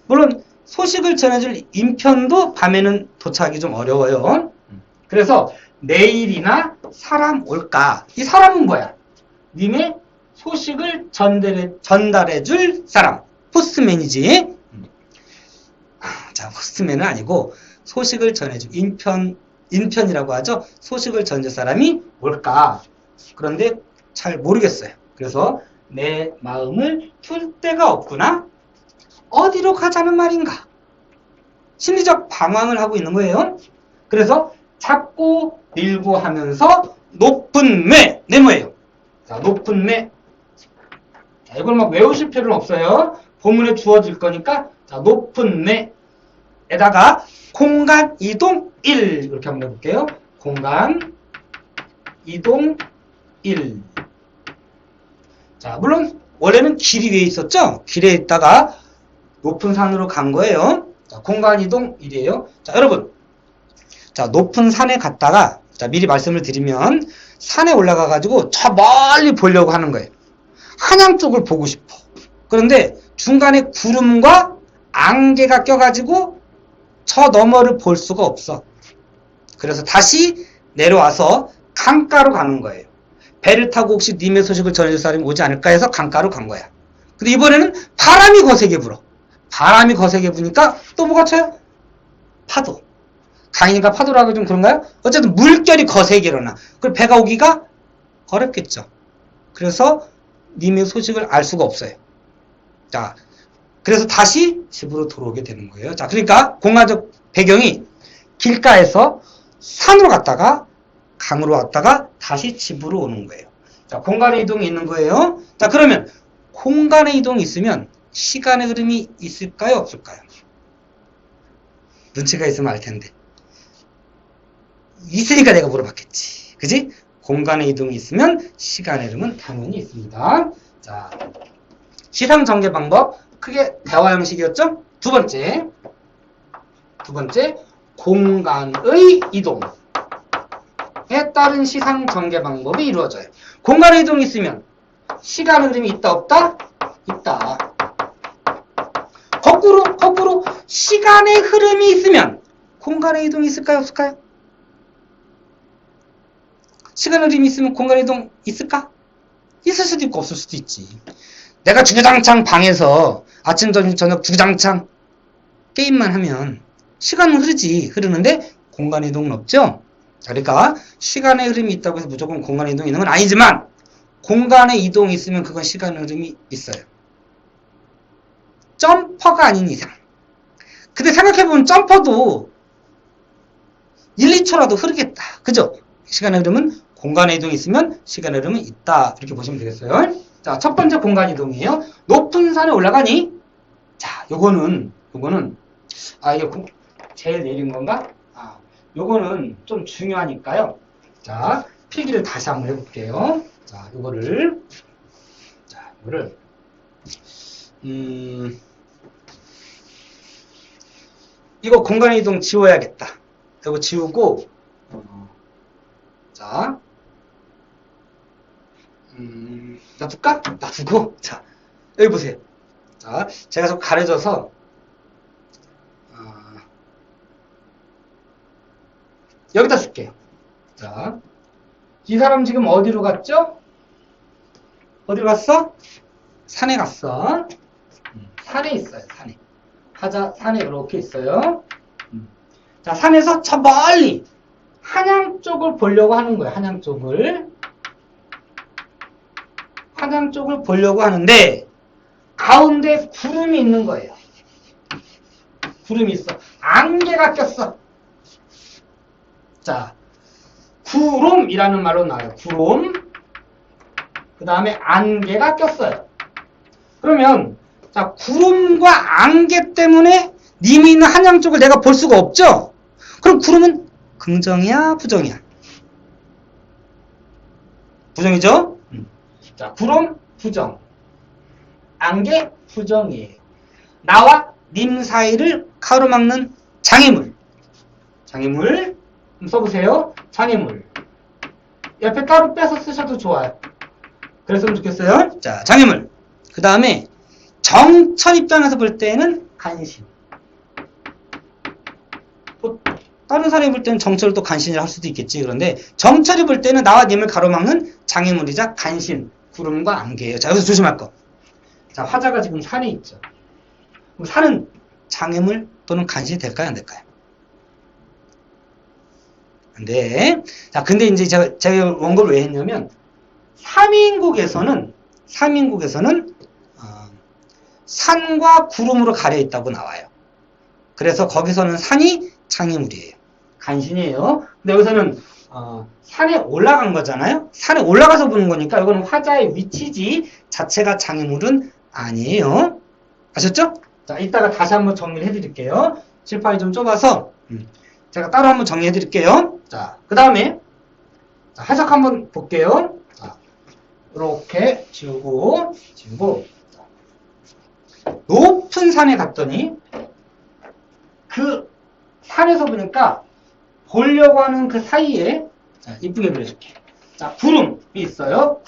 물론 소식을 전해줄 인편도 밤에는 도착하기 좀 어려워요. 그래서 내일이나 사람 올까? 이 사람은 뭐야? 님의 소식을 전달해줄 사람. 포스트맨이지. 자, 포스트맨은 아니고 소식을 전해줄 인편이라고 하죠. 소식을 전해줄 사람이 올까? 그런데 잘 모르겠어요. 그래서 내 마음을 풀 데가 없구나. 어디로 가자는 말인가? 심리적 방황을 하고 있는 거예요. 그래서 찾고 밀고 하면서 높은 네모예요. 자, 높은 매. 자, 이걸 막 외우실 필요는 없어요. 본문에 주어질 거니까 자, 높은 매에다가 공간 이동 1 이렇게 한번 해볼게요. 공간 이동 1. 자, 물론 원래는 길이 위에 있었죠? 길에 있다가 높은 산으로 간 거예요. 자, 공간 이동 1이에요. 자, 여러분. 자, 높은 산에 갔다가 자, 미리 말씀을 드리면 산에 올라가 가지고 저 멀리 보려고 하는 거예요. 한양 쪽을 보고 싶어. 그런데 중간에 구름과 안개가 껴가지고 저 너머를 볼 수가 없어. 그래서 다시 내려와서 강가로 가는 거예요. 배를 타고 혹시 님의 소식을 전해줄 사람이 오지 않을까 해서 강가로 간 거야. 근데 이번에는 바람이 거세게 불어. 바람이 거세게 부니까 또 뭐가 쳐요? 파도. 강이니까 파도라고 좀 그런가요? 어쨌든 물결이 거세게 일어나. 그럼 배가 오기가 어렵겠죠. 그래서 님의 소식을 알 수가 없어요. 자, 그래서 다시 집으로 돌아오게 되는 거예요. 자, 그러니까 공간적 배경이 길가에서 산으로 갔다가 강으로 왔다가 다시 집으로 오는 거예요. 자, 공간의 이동이 있는 거예요. 자, 그러면 공간의 이동이 있으면 시간의 흐름이 있을까요? 없을까요? 눈치가 있으면 알 텐데. 있으니까 내가 물어봤겠지. 그지? 공간의 이동이 있으면 시간의 흐름은 당연히 있습니다. 자, 시상 전개 방법 크게 대화 형식이었죠? 두 번째, 공간의 이동에 따른 시상 전개 방법이 이루어져요. 공간의 이동이 있으면 시간의 흐름이 있다 없다? 있다. 거꾸로 시간의 흐름이 있으면 공간의 이동이 있을까요? 없을까요? 시간의 흐름이 있으면 공간의 이동 있을까? 있을 수도 있고 없을 수도 있지. 내가 주구장창 방에서 아침, 점심, 저녁 주구장창 게임만 하면 시간은 흐르는데 공간의 이동은 없죠? 그러니까 시간의 흐름이 있다고 해서 무조건 공간의 이동이 있는 건 아니지만 공간의 이동이 있으면 그건 시간의 흐름이 있어요. 점퍼가 아닌 이상. 근데 생각해보면 점퍼도 1, 2초라도 흐르겠다. 그죠? 시간의 흐름은 공간의 이동이 있으면 시간의 흐름은 있다. 이렇게 보시면 되겠어요. 자, 첫 번째 공간 이동이에요. 높은 산에 올라가니? 자, 요거는 이게 제일 내린 건가? 요거는 좀 중요하니까요. 자, 필기를 다시 한번 해볼게요. 자, 요거를 이거 공간 이동 지워야겠다. 이거 지우고 자, 놔둘까? 놔두고, 자, 여기 보세요. 자, 제가 좀 가려져서, 여기다 쓸게요. 자, 이 사람 지금 어디로 갔죠? 어디로 갔어? 산에 갔어. 산에 있어요, 산에. 산에 이렇게 있어요. 자, 산에서 저 멀리, 한양 쪽을 보려고 하는 거예요, 한양 쪽을 보려고 하는데 가운데 구름이 있는 거예요. 구름이 있어. 안개가 꼈어. 자, 구름이라는 말로 나와요. 구름. 그 다음에 안개가 꼈어요. 그러면 자, 구름과 안개 때문에 님이 있는 한양 쪽을 내가 볼 수가 없죠? 그럼 구름은 긍정이야, 부정이야? 부정이죠? 자, 구름, 부정. 안개, 부정이에요. 나와 님 사이를 가로막는 장애물. 장애물. 써보세요. 장애물. 옆에 따로 빼서 쓰셔도 좋아요. 그랬으면 좋겠어요. 자, 장애물. 그 다음에 정철 입장에서 볼 때는 간신. 뭐 다른 사람이 볼 때는 정철을 또 간신이라 할 수도 있겠지. 그런데 정철이 볼 때는 나와 님을 가로막는 장애물이자 간신, 구름과 안개예요. 자, 여기서 조심할 거. 자, 화자가 지금 산에 있죠. 그럼 산은 장애물 또는 간신이 될까요? 안 될까요? 안 돼. 자, 근데 이제 제가 원고를 왜 했냐면, 3인국에서는 산과 구름으로 가려 있다고 나와요. 그래서 거기서는 산이 장애물이에요. 간신이에요. 근데 여기서는 산에 올라간 거잖아요. 산에 올라가서 보는 거니까 이거는 화자의 위치지 자체가 장애물은 아니에요. 아셨죠? 자, 이따가 다시 한번 정리를 해드릴게요. 칠판이 좀 좁아서 제가 따로 한번 정리해드릴게요. 자, 그 다음에 해석 한번 볼게요. 자, 이렇게 지우고 높은 산에 갔더니 그 산에서 보니까 보려고 하는 그 사이에 자, 이쁘게 그려줄게. 자, 구름이 있어요.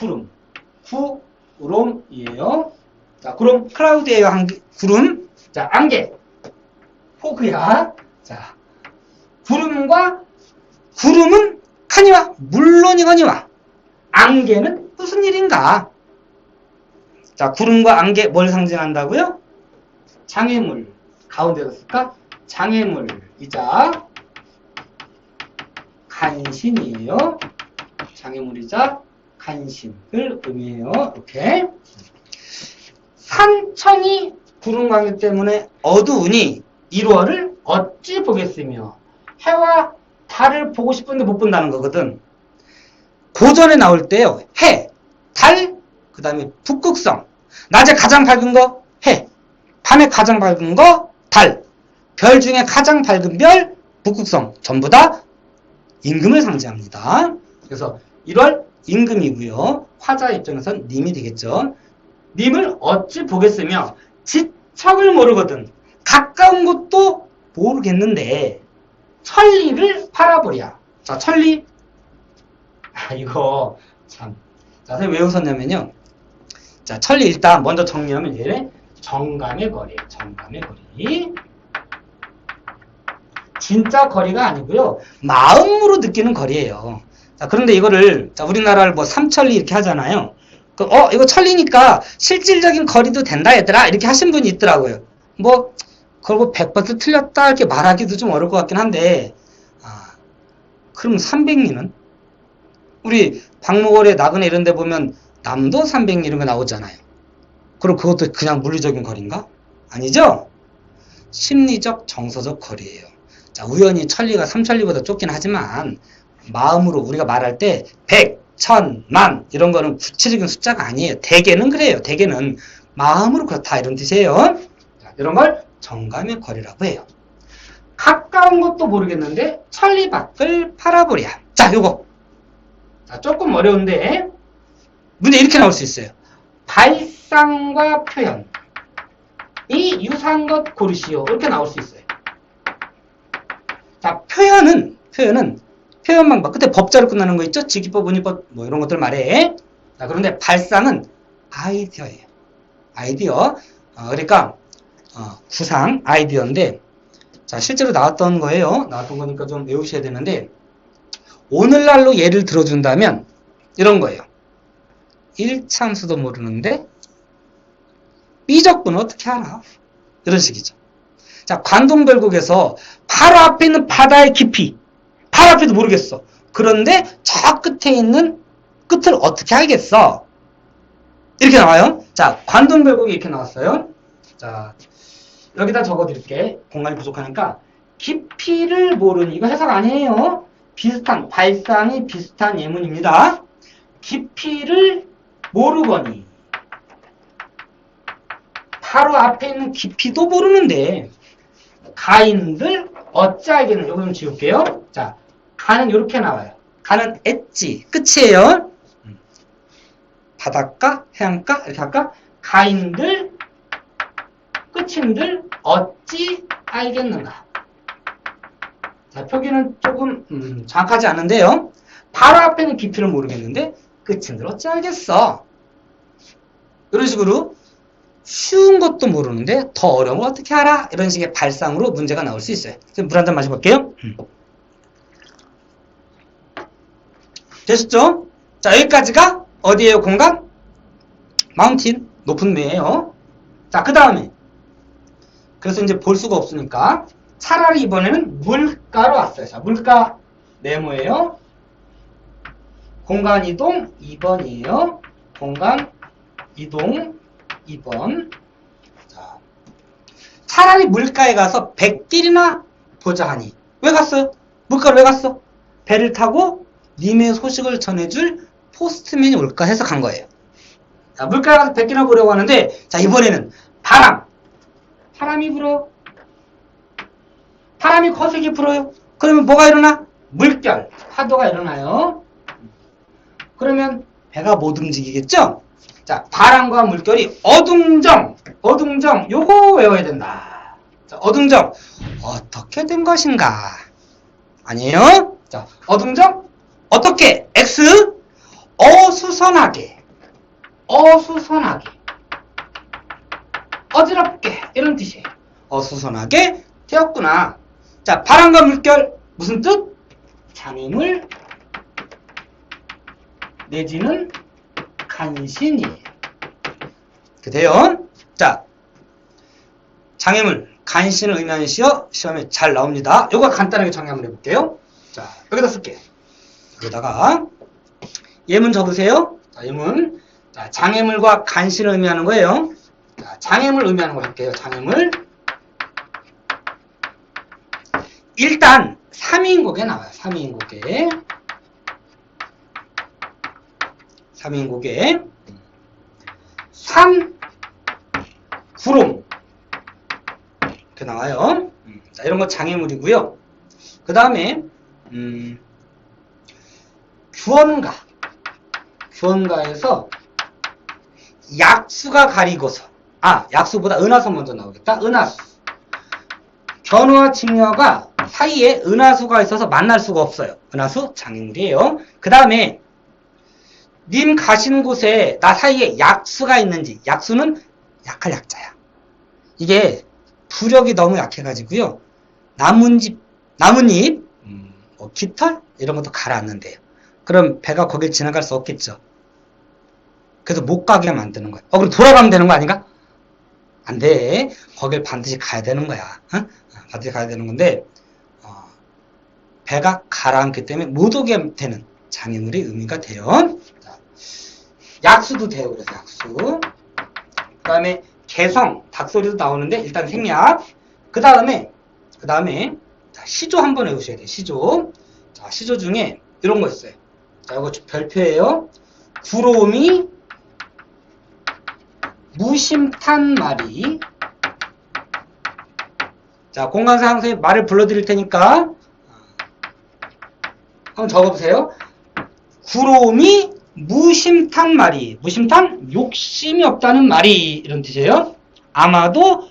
구름이에요. 자, 구름 클라우드예요. 구름. 자, 안개. 포그야. 자, 구름은 카니와 물론이거니와 안개는 무슨 일인가? 자, 구름과 안개 뭘 상징한다고요? 장애물. 가운데로 쓸까? 장애물이자 간신이에요. 장애물이자 간신을 의미해요. 이렇게. 산천이 구름과 안개 때문에 어두우니 1월을 어찌 보겠으며 해와 달을 보고 싶은데 못 본다는 거거든. 고전에 나올 때요. 해, 달, 그 다음에 북극성. 낮에 가장 밝은 거 해, 밤에 가장 밝은 거 달, 별 중에 가장 밝은 별 북극성. 전부 다 임금을 상징합니다. 그래서 1월 임금이고요. 화자 입장에선 님이 되겠죠. 님을 어찌 보겠으며 지척을 모르거든. 가까운 곳도 모르겠는데 천리를 바라보랴. 자, 천리. 이거 참. 자, 선생님 왜 웃었냐면요. 자, 천리 일단 먼저 정리하면 얘네 정감의 거리. 정감의 거리. 진짜 거리가 아니고요. 마음으로 느끼는 거리예요. 자, 그런데 이거를 자, 우리나라를 뭐 삼천리 이렇게 하잖아요. 이거 천리니까 실질적인 거리도 된다 얘들아 이렇게 하신 분이 있더라고요. 뭐 그걸 뭐 100% 틀렸다 이렇게 말하기도 좀 어려울 것 같긴 한데 그럼 300리는? 우리 박목월에 나그네 이런 데 보면 남도 300리 이런 거 나오잖아요. 그럼 그것도 그냥 물리적인 거리인가? 아니죠? 심리적 정서적 거리예요. 자, 우연히 천리가 3천리보다 좁긴 하지만 마음으로 우리가 말할 때 100, 1000, 만 이런 거는 구체적인 숫자가 아니에요. 대개는 그래요. 대개는 마음으로 그렇다 이런 뜻이에요. 자, 이런 걸 정감의 거리라고 해요. 가까운 것도 모르겠는데 천리 밖을 바라보랴. 자, 요거. 자, 조금 어려운데 문제 이렇게 나올 수 있어요. 발상과 표현. 이 유사한 것 고르시오. 이렇게 나올 수 있어요. 자, 표현 방법. 그때 법자로 끝나는 거 있죠? 직기법, 운이법, 뭐 이런 것들 말해. 자, 그런데 발상은 아이디어예요. 아이디어. 그러니까, 구상, 아이디어인데, 자, 실제로 나왔던 거예요. 나왔던 거니까 좀 외우셔야 되는데, 오늘날로 예를 들어준다면, 이런 거예요. 1참수도 모르는데, B적분은 어떻게 알아? 이런 식이죠. 자, 관동별곡에서 바로 앞에 있는 바다의 깊이, 바로 앞에도 모르겠어. 그런데 저 끝에 있는 끝을 어떻게 알겠어? 이렇게 나와요. 자, 관동별곡이 이렇게 나왔어요. 자, 여기다 적어드릴게. 공간이 부족하니까. 깊이를 모르니, 이거 해석 아니에요. 발상이 비슷한 예문입니다. 깊이를 모르거니. 바로 앞에 있는 깊이도 모르는데, 가인들 어찌 알겠는, 요거 좀 지울게요. 자, 가는 이렇게 나와요. 가는 엣지, 끝이에요. 바닷가, 해안가, 이렇게 할까? 가인들, 끝인들 어찌 알겠는가. 자, 표기는 조금 정확하지 않은데요. 바로 앞에는 깊이를 모르겠는데 끝인들 어찌 알겠어. 이런 식으로 쉬운 것도 모르는데 더 어려운 걸 어떻게 알아? 이런 식의 발상으로 문제가 나올 수 있어요. 물 한 잔 마셔볼게요. 되셨죠? 자, 여기까지가 어디에요? 공간? 마운틴, 높은 데예요. 자, 그 다음에 그래서 이제 볼 수가 없으니까 차라리 이번에는 물가로 왔어요. 자, 물가 네모예요. 공간 이동 2번이에요. 공간 이동 2번. 자, 차라리 물가에 가서 백길이나 보자 하니 왜 갔어요? 물가로 왜 갔어? 배를 타고 님의 소식을 전해줄 포스트맨이 올까 해서 간 거예요. 자, 물가에 가서 백길이나 보려고 하는데, 자, 이번에는 바람이 불어요. 바람이 거세게 불어요. 그러면 뭐가 일어나? 물결, 파도가 일어나요. 그러면 배가 못 움직이겠죠? 자, 바람과 물결이 어둥정, 요거 외워야 된다. 자, 어둥정, 어떻게 된 것인가? 아니에요? 자, 어둥정, 어떻게? X, 어수선하게, 어지럽게, 이런 뜻이에요. 어수선하게 되었구나. 자, 바람과 물결, 무슨 뜻? 장애물, 내지는 간신히. 그래요. 자, 장애물, 간신을 의미하는 시어 시험에 잘 나옵니다. 요거 간단하게 정리 한번 해볼게요. 자, 여기다 쓸게요. 여기다가 예문 적으세요. 자, 예문. 자, 장애물과 간신을 의미하는 거예요. 자, 장애물 의미하는 거 할게요. 장애물. 일단 3인국에 나와요. 3인국에. 3 구름 이렇게 나와요. 자, 이런 거 장애물이고요. 그 다음에 규언가에서 약수가 가리고서, 약수보다 은하수 먼저 나오겠다. 은하수. 견우와 직녀가 사이에 은하수가 있어서 만날 수가 없어요. 은하수 장애물이에요. 그 다음에 님 가시는 곳에 나 사이에 약수가 있는지. 약수는 약할 약자야. 이게 부력이 너무 약해가지고요. 나뭇잎, 뭐 깃털 이런 것도 가라앉는데요. 그럼 배가 거길 지나갈 수 없겠죠. 그래서 못 가게 만드는 거야. 그럼 돌아가면 되는 거 아닌가? 안 돼. 거길 반드시 가야 되는 거야. 반드시 가야 되는 건데 배가 가라앉기 때문에 못 오게 되는 장애물이 의미가 돼요. 자, 약수도 돼요. 그래서 약수. 그 다음에 개성, 닭소리도 나오는데 일단 생략. 그 다음에 자, 시조 한번 외우셔야 돼요. 시조. 자, 시조 중에 이런 거 있어요. 자, 이거 별표예요. 구로미 무심탄 말이. 자, 공간상 선생님 말을 불러드릴 테니까 한번 적어보세요. 구로미 무심탄 말이. 무심탄? 욕심이 없다는 말이. 이런 뜻이에요. 아마도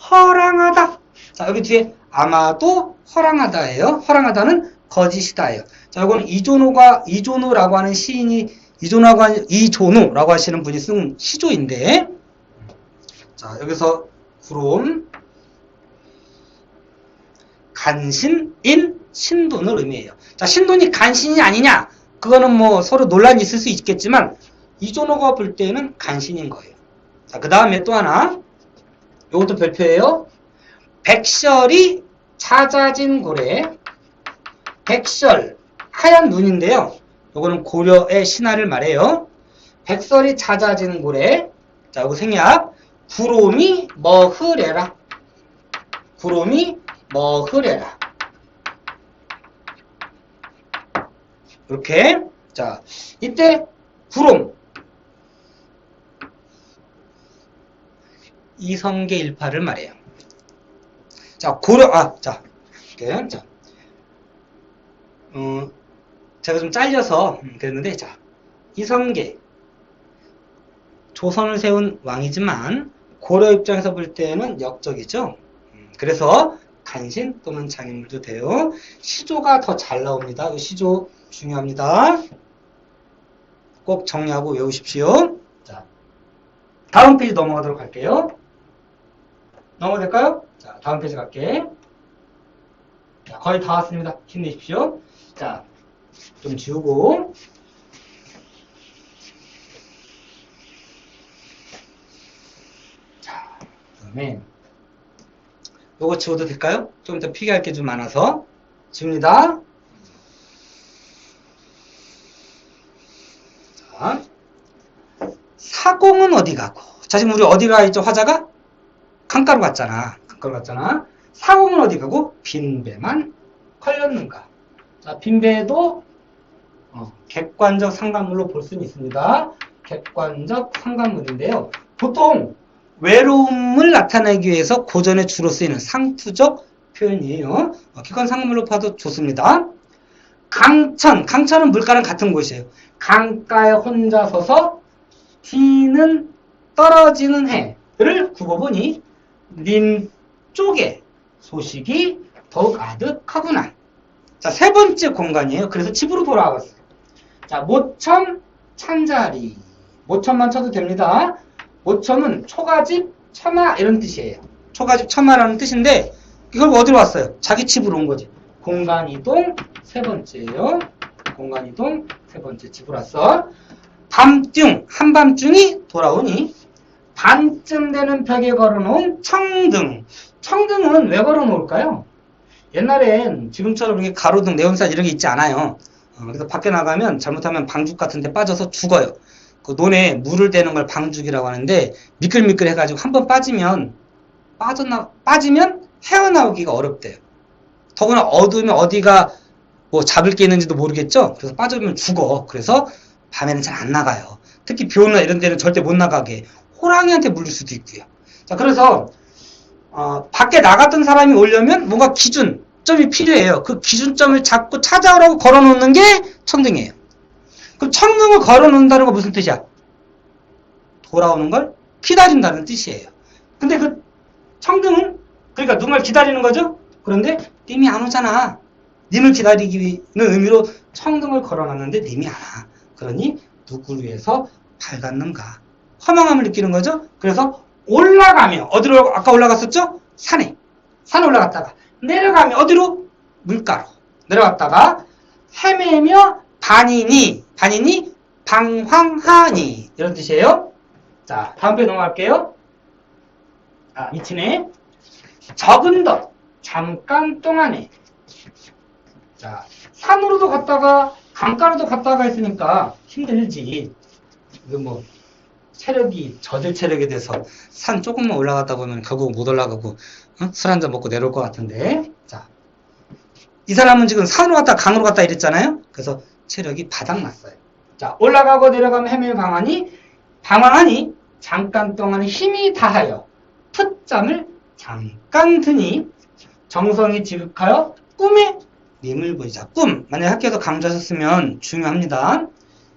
허랑하다. 자, 여기 뒤에 아마도 허랑하다예요. 허랑하다는 거짓이다예요. 자, 이거는 이조노라고 하는 시인이, 이조노라고 하시는 분이 쓴 시조인데, 자, 여기서 구롬, 간신인, 신돈을 의미해요. 자, 신돈이 간신이 아니냐? 그거는 뭐 서로 논란이 있을 수 있겠지만, 이조노가 볼 때는 간신인 거예요. 자, 그 다음에 또 하나, 요것도 별표예요. 백설이 찾아진 고래. 백설, 하얀 눈인데요. 요거는 고려의 신화를 말해요. 백설이 찾아진 고래. 자, 요거 생략. 구롬이 머흐레라. 구롬이 머흐레라. 이렇게. 자, 이때 구롬. 이성계 일파를 말해요. 자, 이렇게. 자. 제가 좀 잘려서 그랬는데, 자, 이성계. 조선을 세운 왕이지만, 고려 입장에서 볼 때는 역적이죠. 그래서, 간신 또는 장인물도 돼요. 시조가 더 잘 나옵니다. 이 시조 중요합니다. 꼭 정리하고 외우십시오. 자, 다음 페이지 넘어가도록 할게요. 넘어가 될까요? 자, 다음 페이지 갈게. 자, 거의 다 왔습니다. 힘내십시오. 자, 좀 지우고. 자, 그 다음에 요거 지워도 될까요? 좀 더 필요할 게 좀 많아서 지웁니다. 자, 사공은 어디 가고? 자, 지금 우리 어디 가 있죠? 화자가? 강가로 갔잖아. 강가로 갔잖아. 사공은 어디 가고? 빈배만 걸렸는가? 자, 빈배도 객관적 상관물로 볼 수는 있습니다. 객관적 상관물인데요. 보통 외로움을 나타내기 위해서 고전에 주로 쓰이는 상투적 표현이에요. 객관 상관물로 봐도 좋습니다. 강천은 물가랑 같은 곳이에요. 강가에 혼자 서서 비는 떨어지는 해를 굽어보니 님 쪽에 소식이 더욱 아득하구나. 자, 세 번째 공간이에요. 그래서 집으로 돌아왔어요. 자, 모첨, 찬자리. 모첨만 쳐도 됩니다. 모첨은 초가집, 처마 이런 뜻이에요. 초가집, 처마라는 뜻인데 이걸 어디로 왔어요? 자기 집으로 온 거지. 공간이동 세 번째예요. 공간이동 세 번째 집으로 왔어. 밤중, 한밤중이 돌아오니 반쯤 되는 벽에 걸어놓은 청등. 청등은 왜 걸어놓을까요? 옛날엔 지금처럼 이렇게 가로등, 네온산 이런 게 있지 않아요. 그래서 밖에 나가면 잘못하면 방죽 같은 데 빠져서 죽어요. 그 논에 물을 대는 걸 방죽이라고 하는데 미끌미끌 해가지고 한번 빠지면 헤어나오기가 어렵대요. 더구나 어두우면 어디가 뭐 잡을 게 있는지도 모르겠죠? 그래서 빠져면 죽어. 그래서 밤에는 잘 안 나가요. 특히 비 오는 날 이런 데는 절대 못 나가게. 호랑이한테 물릴 수도 있고요. 자, 그래서 밖에 나갔던 사람이 오려면 뭔가 기준점이 필요해요. 그 기준점을 자꾸 찾아오라고 걸어놓는 게 청등이에요. 그럼 청등을 걸어놓는다는 건 무슨 뜻이야? 돌아오는 걸 기다린다는 뜻이에요. 근데 그 청등은 그러니까 누군가를 기다리는 거죠? 그런데 님이 안 오잖아. 님을 기다리기는 의미로 청등을 걸어놨는데 님이 안 와. 그러니 누구를 위해서 밝았는가? 허망함을 느끼는 거죠? 그래서 올라가며 어디로 아까 올라갔었죠? 산에 올라갔다가 내려가며 어디로? 물가로 내려갔다가 헤매며 반이니 방황하니 이런 뜻이에요. 자, 다음 페이지 넘어갈게요. 미치네. 적은 덧 잠깐 동안에. 자, 산으로도 갔다가 강가로도 갔다가 했으니까 힘들지. 이거 뭐 체력이 저질 체력이 돼서 산 조금만 올라갔다 보면 결국 못 올라가고 술 한잔 먹고 내려올 것 같은데. 자, 이 사람은 지금 산으로 갔다 강으로 갔다 이랬잖아요. 그래서 체력이 바닥났어요. 자, 올라가고 내려가면 헤매며 방황하니 잠깐 동안 힘이 다하여 풋잠을 잠깐 드니 정성이 지극하여 꿈에 님을 보이자. 꿈. 만약에 학교에서 강조하셨으면 중요합니다.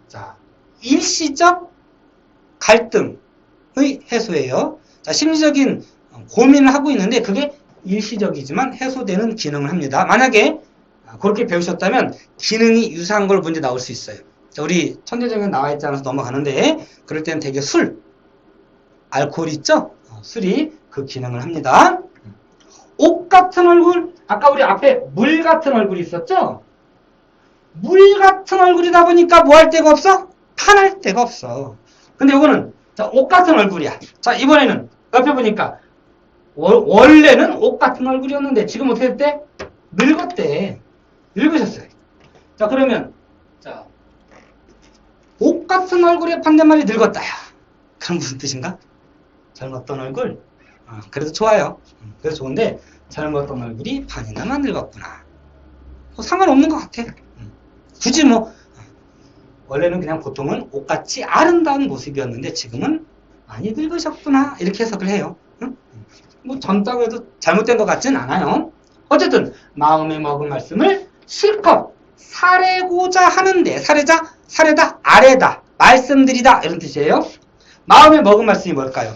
자, 일시적 갈등의 해소예요. 자, 심리적인 고민을 하고 있는데 그게 일시적이지만 해소되는 기능을 합니다. 만약에 그렇게 배우셨다면 기능이 유사한 걸 문제 나올 수 있어요. 자, 우리 천재적인 나와 있지 않아서 넘어가는데 그럴 때는 되게 알코올 있죠? 술이 그 기능을 합니다. 옷 같은 얼굴, 아까 우리 앞에 물 같은 얼굴이 있었죠? 물 같은 얼굴이다 보니까 뭐 할 데가 없어? 판할 데가 없어. 근데 이거는 옷 같은 얼굴이야. 자, 이번에는 옆에 보니까 원래는 옷 같은 얼굴이었는데 지금 어떻게 됐대? 늙었대. 늙으셨어요. 자, 그러면 자, 옷 같은 얼굴의 반대말이 늙었다야. 그럼 무슨 뜻인가? 젊었던 얼굴? 그래도 좋아요. 그래도 좋은데 젊었던 얼굴이 반이나마 늙었구나. 뭐 상관없는 것 같아. 굳이 뭐 원래는 그냥 보통은 옷같이 아름다운 모습이었는데 지금은 많이 늙으셨구나 이렇게 해석을 해요. 뭐 젊다고 해도 잘못된 것 같진 않아요. 어쨌든 마음에 먹은 말씀을 실컷 사래고자 하는데 사례다 아래다 말씀드리다 이런 뜻이에요. 마음에 먹은 말씀이 뭘까요?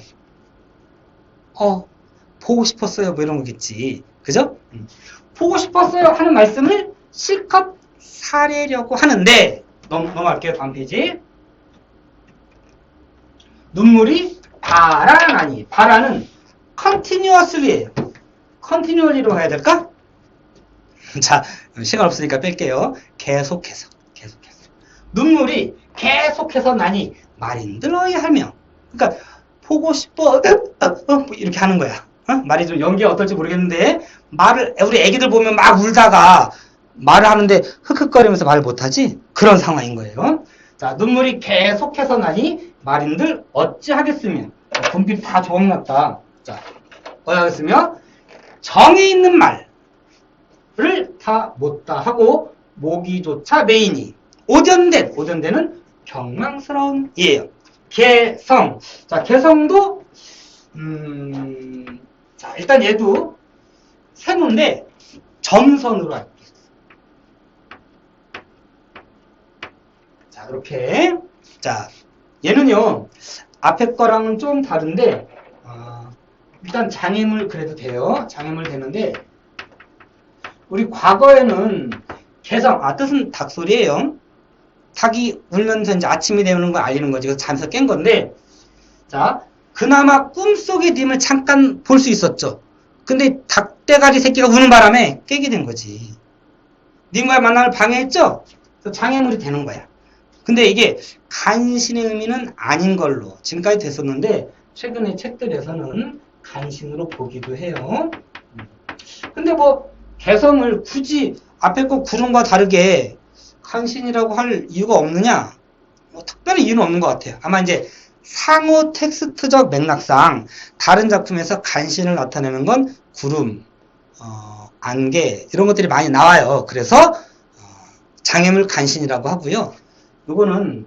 보고 싶었어요 뭐 이런 거겠지. 그죠? 보고 싶었어요 하는 말씀을 실컷 사려고 하는데 넘어갈게요. 다음 페이지. 눈물이 바라나니. 바라는 continuously예요. continually로 해야 될까? 자, 시간 없으니까 뺄게요. 계속해서. 눈물이 계속해서 나니 말인들어야 하며. 그러니까 보고 싶어 이렇게 하는 거야. 말이 좀 연기가 어떨지 모르겠는데 우리 애기들 보면 막 울다가 말을 하는데 흑흑거리면서 말을 못하지? 그런 상황인 거예요. 자, 눈물이 계속해서 나니 말인들 어찌하겠으며. 분필 다 조각났다. 자, 어찌하겠으며 정에 있는 말을 다 못다 하고 모기조차 메이니. 오전대는 경망스러운이에요. 개성. 자, 개성도 자, 일단 얘도 세모인데 점선으로 할게요. 자, 이렇게. 자, 얘는요 앞에 거랑은 좀 다른데 일단 장애물 그래도 돼요. 장애물 되는데 우리 과거에는 개성, 뜻은 닭소리예요. 닭이 울면서 이제 아침이 되는 걸 알리는 거지. 그래서 잠에서 깬 건데, 자, 그나마 꿈속에 님을 잠깐 볼 수 있었죠. 근데 닭대가리 새끼가 우는 바람에 깨게 된 거지. 님과의 만남을 방해했죠? 그래서 장애물이 되는 거야. 근데 이게 간신의 의미는 아닌 걸로 지금까지 됐었는데, 최근에 책들에서는 간신으로 보기도 해요. 근데 뭐, 개성을 굳이 앞에 거 구름과 다르게 간신이라고 할 이유가 없느냐? 뭐 특별히 이유는 없는 것 같아요. 아마 이제 상호 텍스트적 맥락상 다른 작품에서 간신을 나타내는 건 구름, 안개 이런 것들이 많이 나와요. 그래서 장애물 간신이라고 하고요. 요거는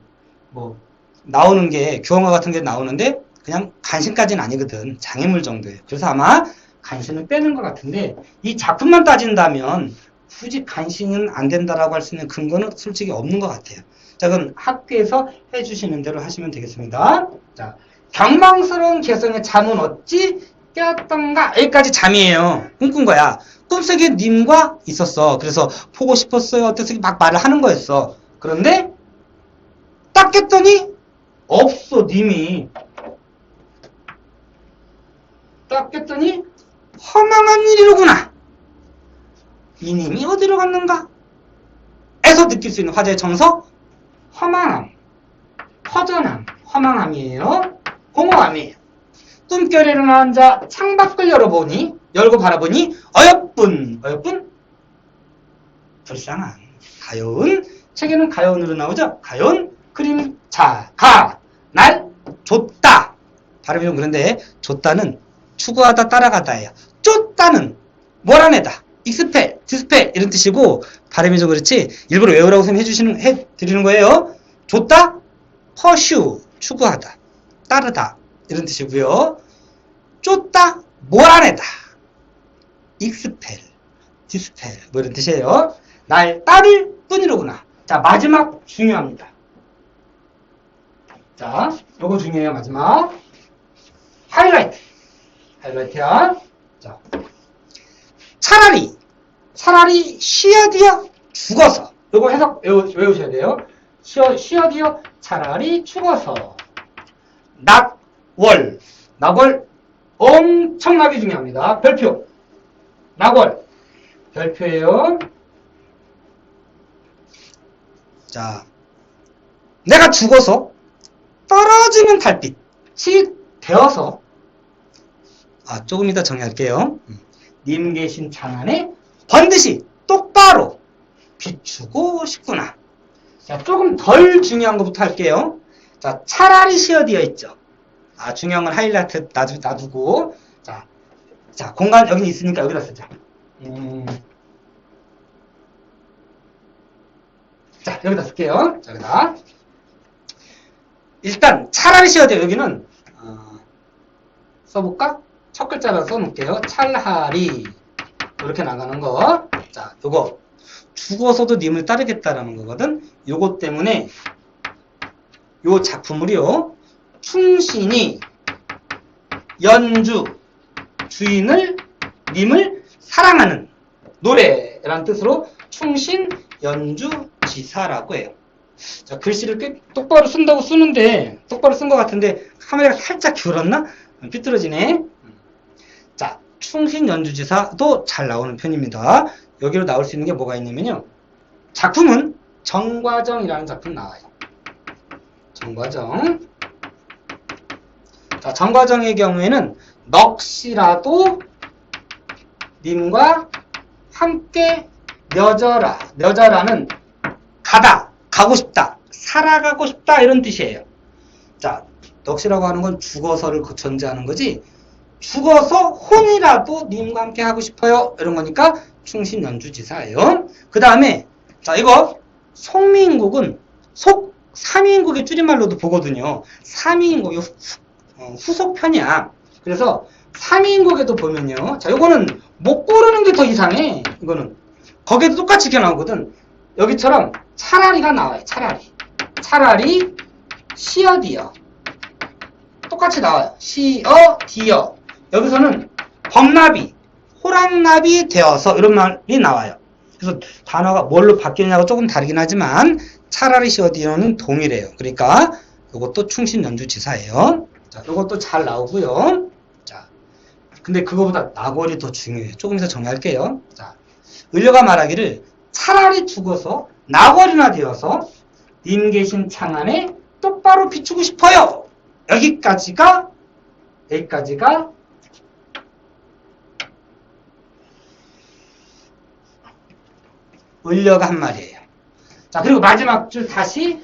뭐 나오는 게 교황과 같은 게 나오는데 그냥 간신까지는 아니거든. 장애물 정도예요. 그래서 아마 간신을 빼는 것 같은데 이 작품만 따진다면 굳이 간신은 안 된다라고 할 수 있는 근거는 솔직히 없는 것 같아요. 자, 그럼 학교에서 해주시는 대로 하시면 되겠습니다. 자, 경망스러운 개성의 잠은 어찌 깨었던가? 여기까지 잠이에요. 꿈꾼 거야. 꿈속에 님과 있었어. 그래서 보고 싶었어요. 어땠어? 막 말을 하는 거였어. 그런데 딱 깼더니 없어, 님이. 딱 깼더니 허망한 일이로구나. 이 님이 어디로 갔는가? 에서 느낄 수 있는 화제의 정서? 허망함, 허전함, 허망함이에요. 공허함이에요. 꿈결에 일어나 앉아 창밖을 열고 바라보니 어여쁜, 불쌍한, 가여운, 책에는 가여운으로 나오죠? 가여운 그림자, 날 줬다. 발음이 좀 그런데 줬다는 추구하다 따라가다예요. 쫓다는 몰아내다. 익스펠, 디스펠 이런 뜻이고 발음이 좀 그렇지 일부러 외우라고 해드리는 거예요. 줬다, 퍼슈, 추구하다, 따르다 이런 뜻이고요. 쫓다, 몰아내다, 익스펠, 디스펠 뭐 이런 뜻이에요. 날 따를 뿐이로구나. 자, 마지막 중요합니다. 자, 요거 중요해요. 마지막 하이라이트야. 자, 차라리 쉬어디어 죽어서. 요거 해석 외우셔야 돼요. 쉬어디어 차라리 죽어서. 낙월 엄청나게 중요합니다. 별표. 낙월 별표예요. 자, 내가 죽어서 떨어지는 달빛이 되어서 조금 이따 정리할게요. 님 계신 장안에 번듯이 똑바로 비추고 싶구나. 자, 조금 덜 중요한 것부터 할게요. 자, 차라리 쉬어되어 있죠. 중요한 건 하이라이트 놔두고. 자, 공간 여기 있으니까 여기다 쓰자. 자, 여기다 쓸게요. 자, 여기다. 일단, 차라리 쉬어되어 여기는, 써볼까? 첫 글자로 써놓을게요. 찰하리. 이렇게 나가는 거. 자, 요거. 죽어서도 님을 따르겠다라는 거거든. 요거 때문에, 요 작품을요, 충신이 연주, 님을 사랑하는 노래라는 뜻으로 충신, 연주, 지사라고 해요. 자, 글씨를 꽤 똑바로 쓴다고 쓰는데, 똑바로 쓴 것 같은데, 카메라가 살짝 기울었나? 삐뚤어지네. 자, 충신 연주지사도 잘 나오는 편입니다. 여기로 나올 수 있는 게 뭐가 있냐면요. 작품은 정과정이라는 작품 나와요. 정과정. 자, 정과정의 경우에는 넋이라도 님과 함께 맺어라. 맺어라는 가다, 가고 싶다, 살아가고 싶다 이런 뜻이에요. 자, 넋이라고 하는 건 죽어서를 전제하는 거지. 죽어서 혼이라도 님과 함께 하고 싶어요. 이런 거니까 충신연주지사예요. 그 다음에 자, 이거 송미인국은 3위인국의 줄임말로도 보거든요. 3위인국이 후속편이야. 그래서 3위인국에도 보면요. 자, 요거는 못 고르는 게 더 이상해. 이거는 거기에도 똑같이 이렇게 나오거든. 여기처럼 차라리가 나와요. 차라리 시어디어 똑같이 나와요. 시어디어. 여기서는 범나비, 호랑나비 되어서 이런 말이 나와요. 그래서 단어가 뭘로 바뀌느냐고 조금 다르긴 하지만 차라리 시어디어는 동일해요. 그러니까 이것도 충신연주지사예요. 자, 이것도 잘 나오고요. 자, 근데 그거보다 나골이 더 중요해요. 조금 이따 정리할게요. 자, 을려가 말하기를 차라리 죽어서 나골이나 되어서 님 계신 창안에 똑바로 비추고 싶어요. 여기까지가 을려가 한 말이에요. 자, 그리고 마지막 줄 다시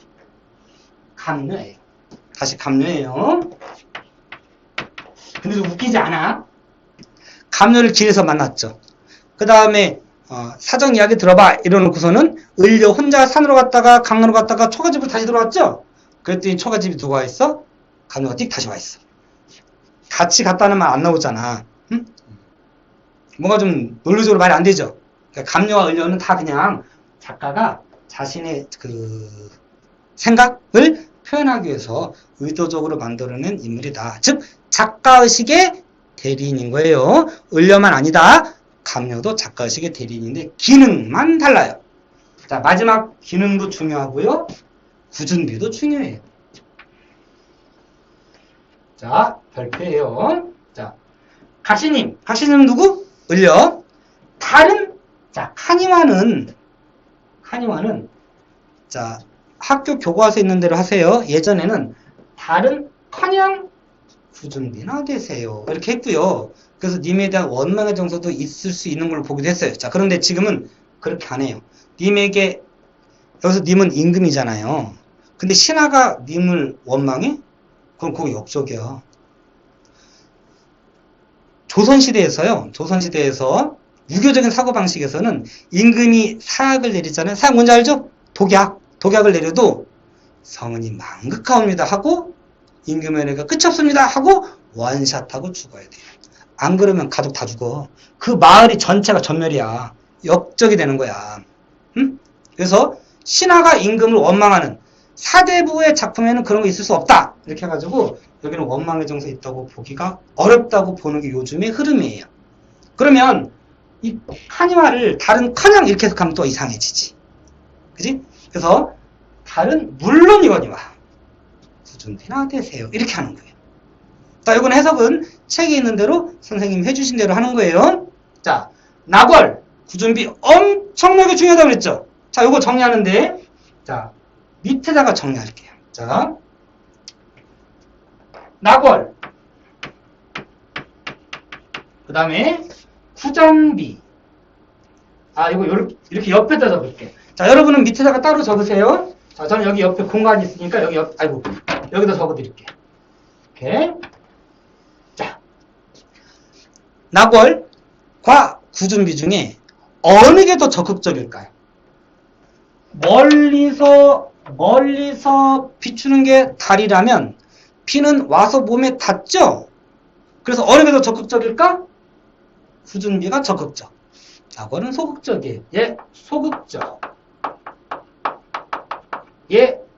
갑료예요. 근데 좀 웃기지 않아? 갑료를 길에서 만났죠. 그 다음에 사정 이야기 들어봐 이러놓고서는 을려 혼자 산으로 갔다가 강으로 갔다가 초가집으로 다시 들어왔죠. 그랬더니 초가집이 누가 와 있어? 갑료가 띡 다시 와 있어. 같이 갔다는 말 안 나오잖아. 응? 뭔가 좀 논리적으로 말이 안 되죠. 그러니까 갑료와 을려는 다 그냥 작가가 자신의 그 생각을 표현하기 위해서 의도적으로 만들어낸 인물이다. 즉 작가의식의 대리인인 거예요. 을려만 아니다. 갑료도 작가의식의 대리인인데 기능만 달라요. 자, 마지막 기능도 중요하고요. 구준비도 중요해요. 자, 별표예요. 자, 각시님 누구? 을려. 다른 자, 카니와는 자, 학교 교과서에 있는 대로 하세요. 예전에는 다른 커녕 구준비나 되세요. 이렇게 했고요. 그래서 님에 대한 원망의 정서도 있을 수 있는 걸로 보기도 했어요. 자, 그런데 지금은 그렇게 안 해요. 님에게 여기서 님은 임금이잖아요. 근데 신하가 님을 원망해? 그럼 그거 역적이야. 조선시대에서 유교적인 사고방식에서는 임금이 사약을 내리잖아요. 사약 뭔지 알죠? 독약을 내려도 성은이 망극하옵니다 하고 임금의 은혜가 끝이 없습니다 하고 원샷하고 죽어야 돼요. 안 그러면 가족 다 죽어. 그 마을이 전체가 전멸이야. 역적이 되는 거야. 응? 그래서 신하가 임금을 원망하는 사대부의 작품에는 그런 거 있을 수 없다. 이렇게 해가지고 여기는 원망의 정서 있다고 보기가 어렵다고 보는 게 요즘의 흐름이에요. 그러면 이 카니와를 다른 커녕 이렇게 해석하면 또 이상해지지. 그지? 그래서 다른 물론 이거니와 구준비나 되세요. 이렇게 하는 거예요. 자, 이건 해석은 책에 있는 대로 선생님이 해주신 대로 하는 거예요. 자, 나궐 구준비 엄청나게 중요하다고 그랬죠. 자, 이거 정리하는데 자, 밑에다가 정리할게요. 자, 나궐 그 다음에 구장비 이거 이렇게 옆에다 적을게. 자, 여러분은 밑에다가 따로 적으세요. 자, 저는 여기 옆에 공간이 있으니까 여기다 적어드릴게요. 이렇게. 자, 나궐과 구준비 중에 어느 게 더 적극적일까요? 멀리서 비추는 게 달이라면 비는 와서 몸에 닿죠? 그래서 어느 게 더 적극적일까? 구준비가 적극적. 나궐은 소극적이에요. 소극적.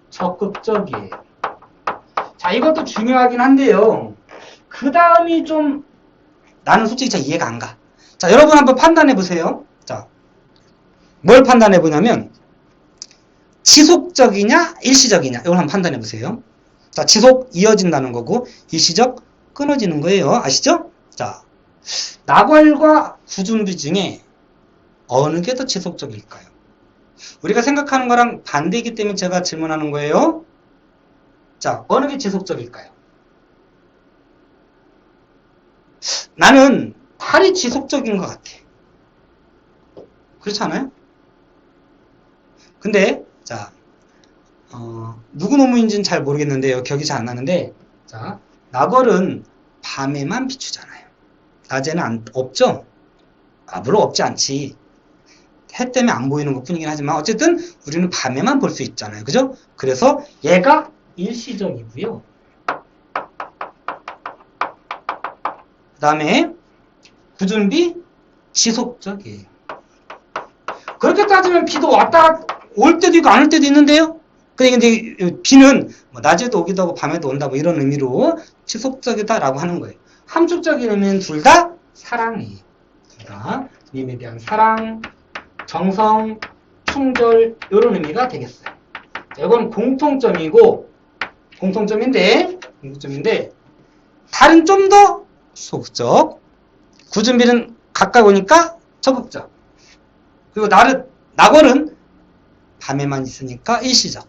적극적이에요. 자, 이것도 중요하긴 한데요. 그 다음이 좀 나는 솔직히 잘 이해가 안 가. 자, 여러분 한번 판단해 보세요. 자, 뭘 판단해 보냐면 지속적이냐, 일시적이냐, 이걸 한번 판단해 보세요. 자, 지속 이어진다는 거고, 일시적 끊어지는 거예요. 아시죠? 자, 낙월과 구준비 중에 어느 게 더 지속적일까요? 우리가 생각하는 거랑 반대이기 때문에 제가 질문하는 거예요. 자, 어느 게 지속적일까요? 나는 달이 지속적인 것 같아. 그렇지 않아요? 근데 자, 누구 논문인지는 잘 모르겠는데요. 기억이 잘 안 나는데, 자, 낙월은 밤에만 비추잖아요. 낮에는 없죠? 물론 없지 않지. 해 때문에 안 보이는 것 뿐이긴 하지만 어쨌든 우리는 밤에만 볼 수 있잖아요. 그죠? 그래서 얘가 일시적이고요. 그 다음에 구준비 지속적이에요. 그렇게 따지면 비도 왔다 올 때도 있고 안 올 때도 있는데요. 근데 비는 낮에도 오기도 하고 밤에도 온다 뭐 이런 의미로 지속적이다라고 하는 거예요. 함축적인 의미는 둘 다 사랑이에요. 둘 다 님에 대한 사랑, 정성, 충절 이런 의미가 되겠어요. 자, 이건 공통점인데 달은 좀 더 소극적, 구준비는 가까이 오니까 적극적. 그리고 낙월은 밤에만 있으니까 일시적,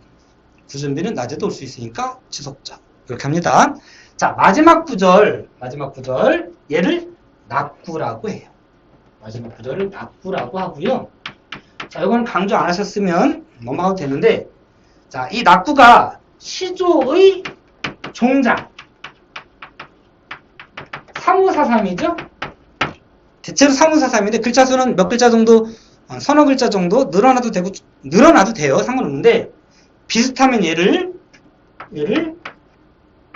구준비는 낮에도 올 수 있으니까 지속적. 이렇게 합니다. 자, 마지막 구절 얘를 낙구라고 해요. 마지막 구절을 낙구라고 하고요. 자, 이건 강조 안 하셨으면 넘어가도 되는데, 자, 이 낙구가 시조의 종장 3543이죠? 대체로 3543인데 글자 수는 몇 글자 정도, 서너 글자 정도 늘어나도 돼요. 상관없는데 비슷하면 얘를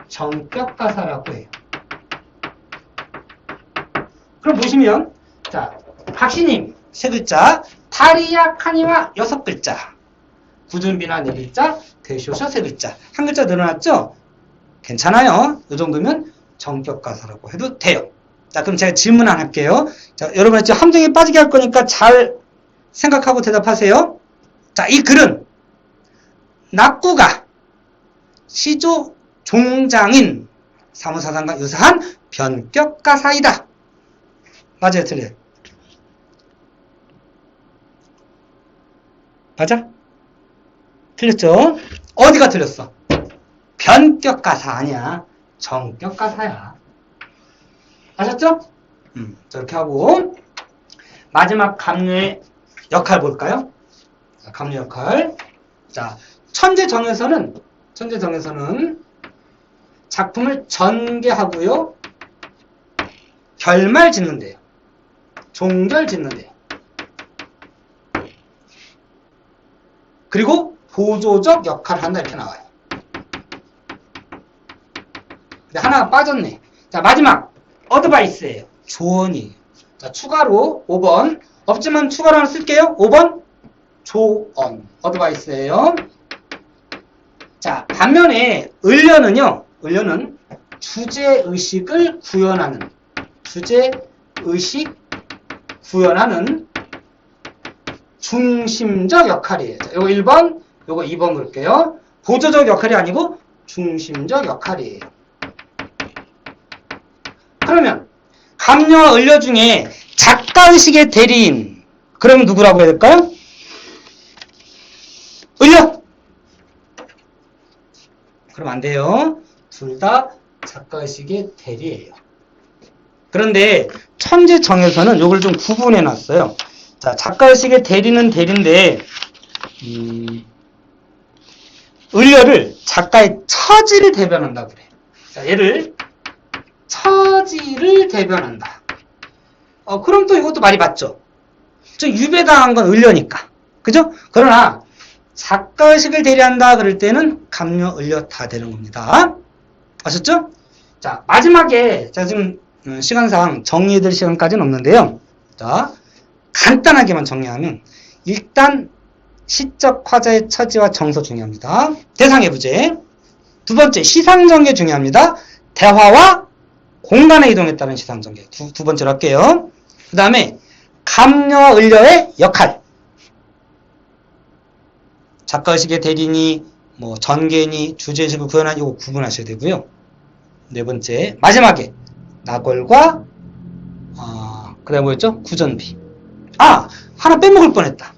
정격가사라고 해요. 그럼 보시면 자, 박씨님 3글자, 타리야 카니와 6글자, 구준비나 4글자, 대쇼셔 3글자. 한 글자 늘어났죠? 괜찮아요. 이 정도면 정격가사라고 해도 돼요. 자, 그럼 제가 질문 안 할게요. 자, 여러분 이제 함정에 빠지게 할 거니까 잘 생각하고 대답하세요. 자, 이 글은 낙구가 시조 종장인 3543과 유사한 변격가사이다. 맞아요, 틀려요? 맞아? 틀렸죠? 어디가 틀렸어? 변격가사 아니야. 정격가사야. 아셨죠? 저렇게 하고 마지막 갑류의 역할 볼까요? 자, 갑류 역할. 자, 천재정에서는 작품을 전개하고요, 결말 짓는데요, 종결 짓는데요, 그리고 보조적 역할을 한다 이렇게 나와요. 근데 하나가 빠졌네. 자, 마지막 어드바이스예요. 조언이에요. 자, 추가로 5번 없지만 추가로 하나 쓸게요. 5번 조언 어드바이스예요. 자, 반면에 을려는 주제의식을 구현하는 중심적 역할이에요. 자, 요거 1번, 요거 2번 볼게요. 보조적 역할이 아니고 중심적 역할이에요. 그러면 갑류와 을려 중에 작가의식의 대리인, 그럼 누구라고 해야 될까요? 을려! 그럼 안 돼요. 둘 다 작가의식의 대리예요. 그런데 천재정에서는 요걸 좀 구분해 놨어요. 자, 작가의식의 대리는 대리인데 을려를 작가의 처지를 대변한다 그래. 자, 얘를 처지를 대변한다. 그럼 또 이것도 말이 맞죠? 저 유배당한 건 을려니까. 그죠? 그러나 작가의식을 대리한다 그럴 때는 갑류, 을려 다 되는 겁니다. 아셨죠? 자, 마지막에 제가 지금 시간상 정리해드릴 시간까지는 없는데요. 자, 간단하게만 정리하면 일단 시적 화자의 처지와 정서 중요합니다. 대상의 부재. 두 번째, 시상전개 중요합니다. 대화와 공간의 이동에 따른 시상전개. 두 번째로 할게요. 그 다음에 갑류와 을려의 역할. 작가의식의 대리니, 뭐 전개니, 주제의식을 구현하니 이거 구분하셔야 되고요. 네 번째, 마지막에 낙월과 그다음 뭐였죠? 구전비. 하나 빼먹을 뻔했다.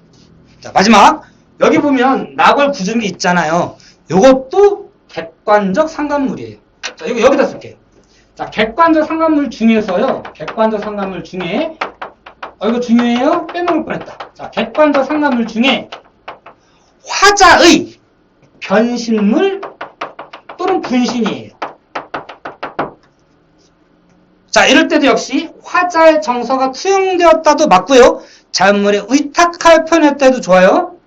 자, 마지막 여기 보면 낙월 구전비 있잖아요. 요것도 객관적 상관물이에요. 자, 이거 여기다 쓸게요. 자, 객관적 상관물 중에서요. 객관적 상관물 중에 이거 중요해요. 빼먹을 뻔했다. 자, 객관적 상관물 중에 화자의 변신물 또는 분신이에요. 자, 이럴 때도 역시 화자의 정서가 투영되었다도 맞고요. 자연물에 의탁할 표현할 때도 좋아요.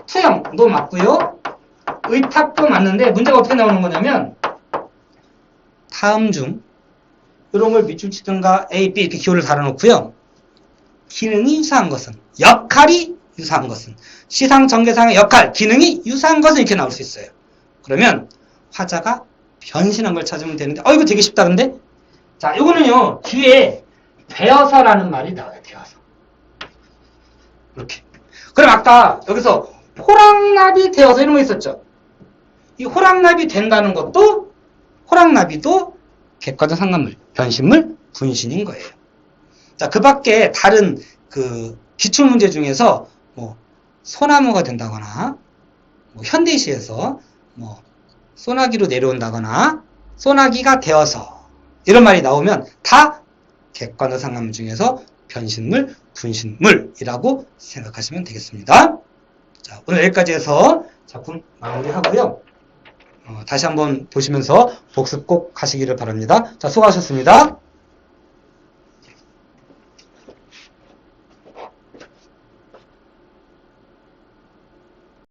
투영도 맞고요. 의탁도 맞는데 문제가 어떻게 나오는 거냐면 다음 중 이런 걸 밑줄 치든가 A, B 이렇게 기호를 달아놓고요. 기능이 유사한 것은, 역할이 유사한 것은, 시상 전개상의 역할, 기능이 유사한 것은 이렇게 나올 수 있어요. 그러면 화자가 변신한 걸 찾으면 되는데 이거 되게 쉽다 근데? 자, 이거는요 뒤에 되어서라는 말이 나와요. 되어서 이렇게. 그럼 아까 여기서 호랑나비 되어서 이런 거 있었죠. 이 호랑나비 된다는 것도 호랑나비도 객관적 상관물, 변신물, 분신인 거예요. 자, 그 밖에 다른 그 기출문제 중에서 뭐 소나무가 된다거나 뭐 현대시에서 뭐 소나기로 내려온다거나 소나기가 되어서 이런 말이 나오면 다 객관적 상관물 중에서 변신물, 분신물이라고 생각하시면 되겠습니다. 자, 오늘 여기까지 해서 작품 마무리하고요. 다시 한번 보시면서 복습 꼭 하시기를 바랍니다. 자, 수고하셨습니다.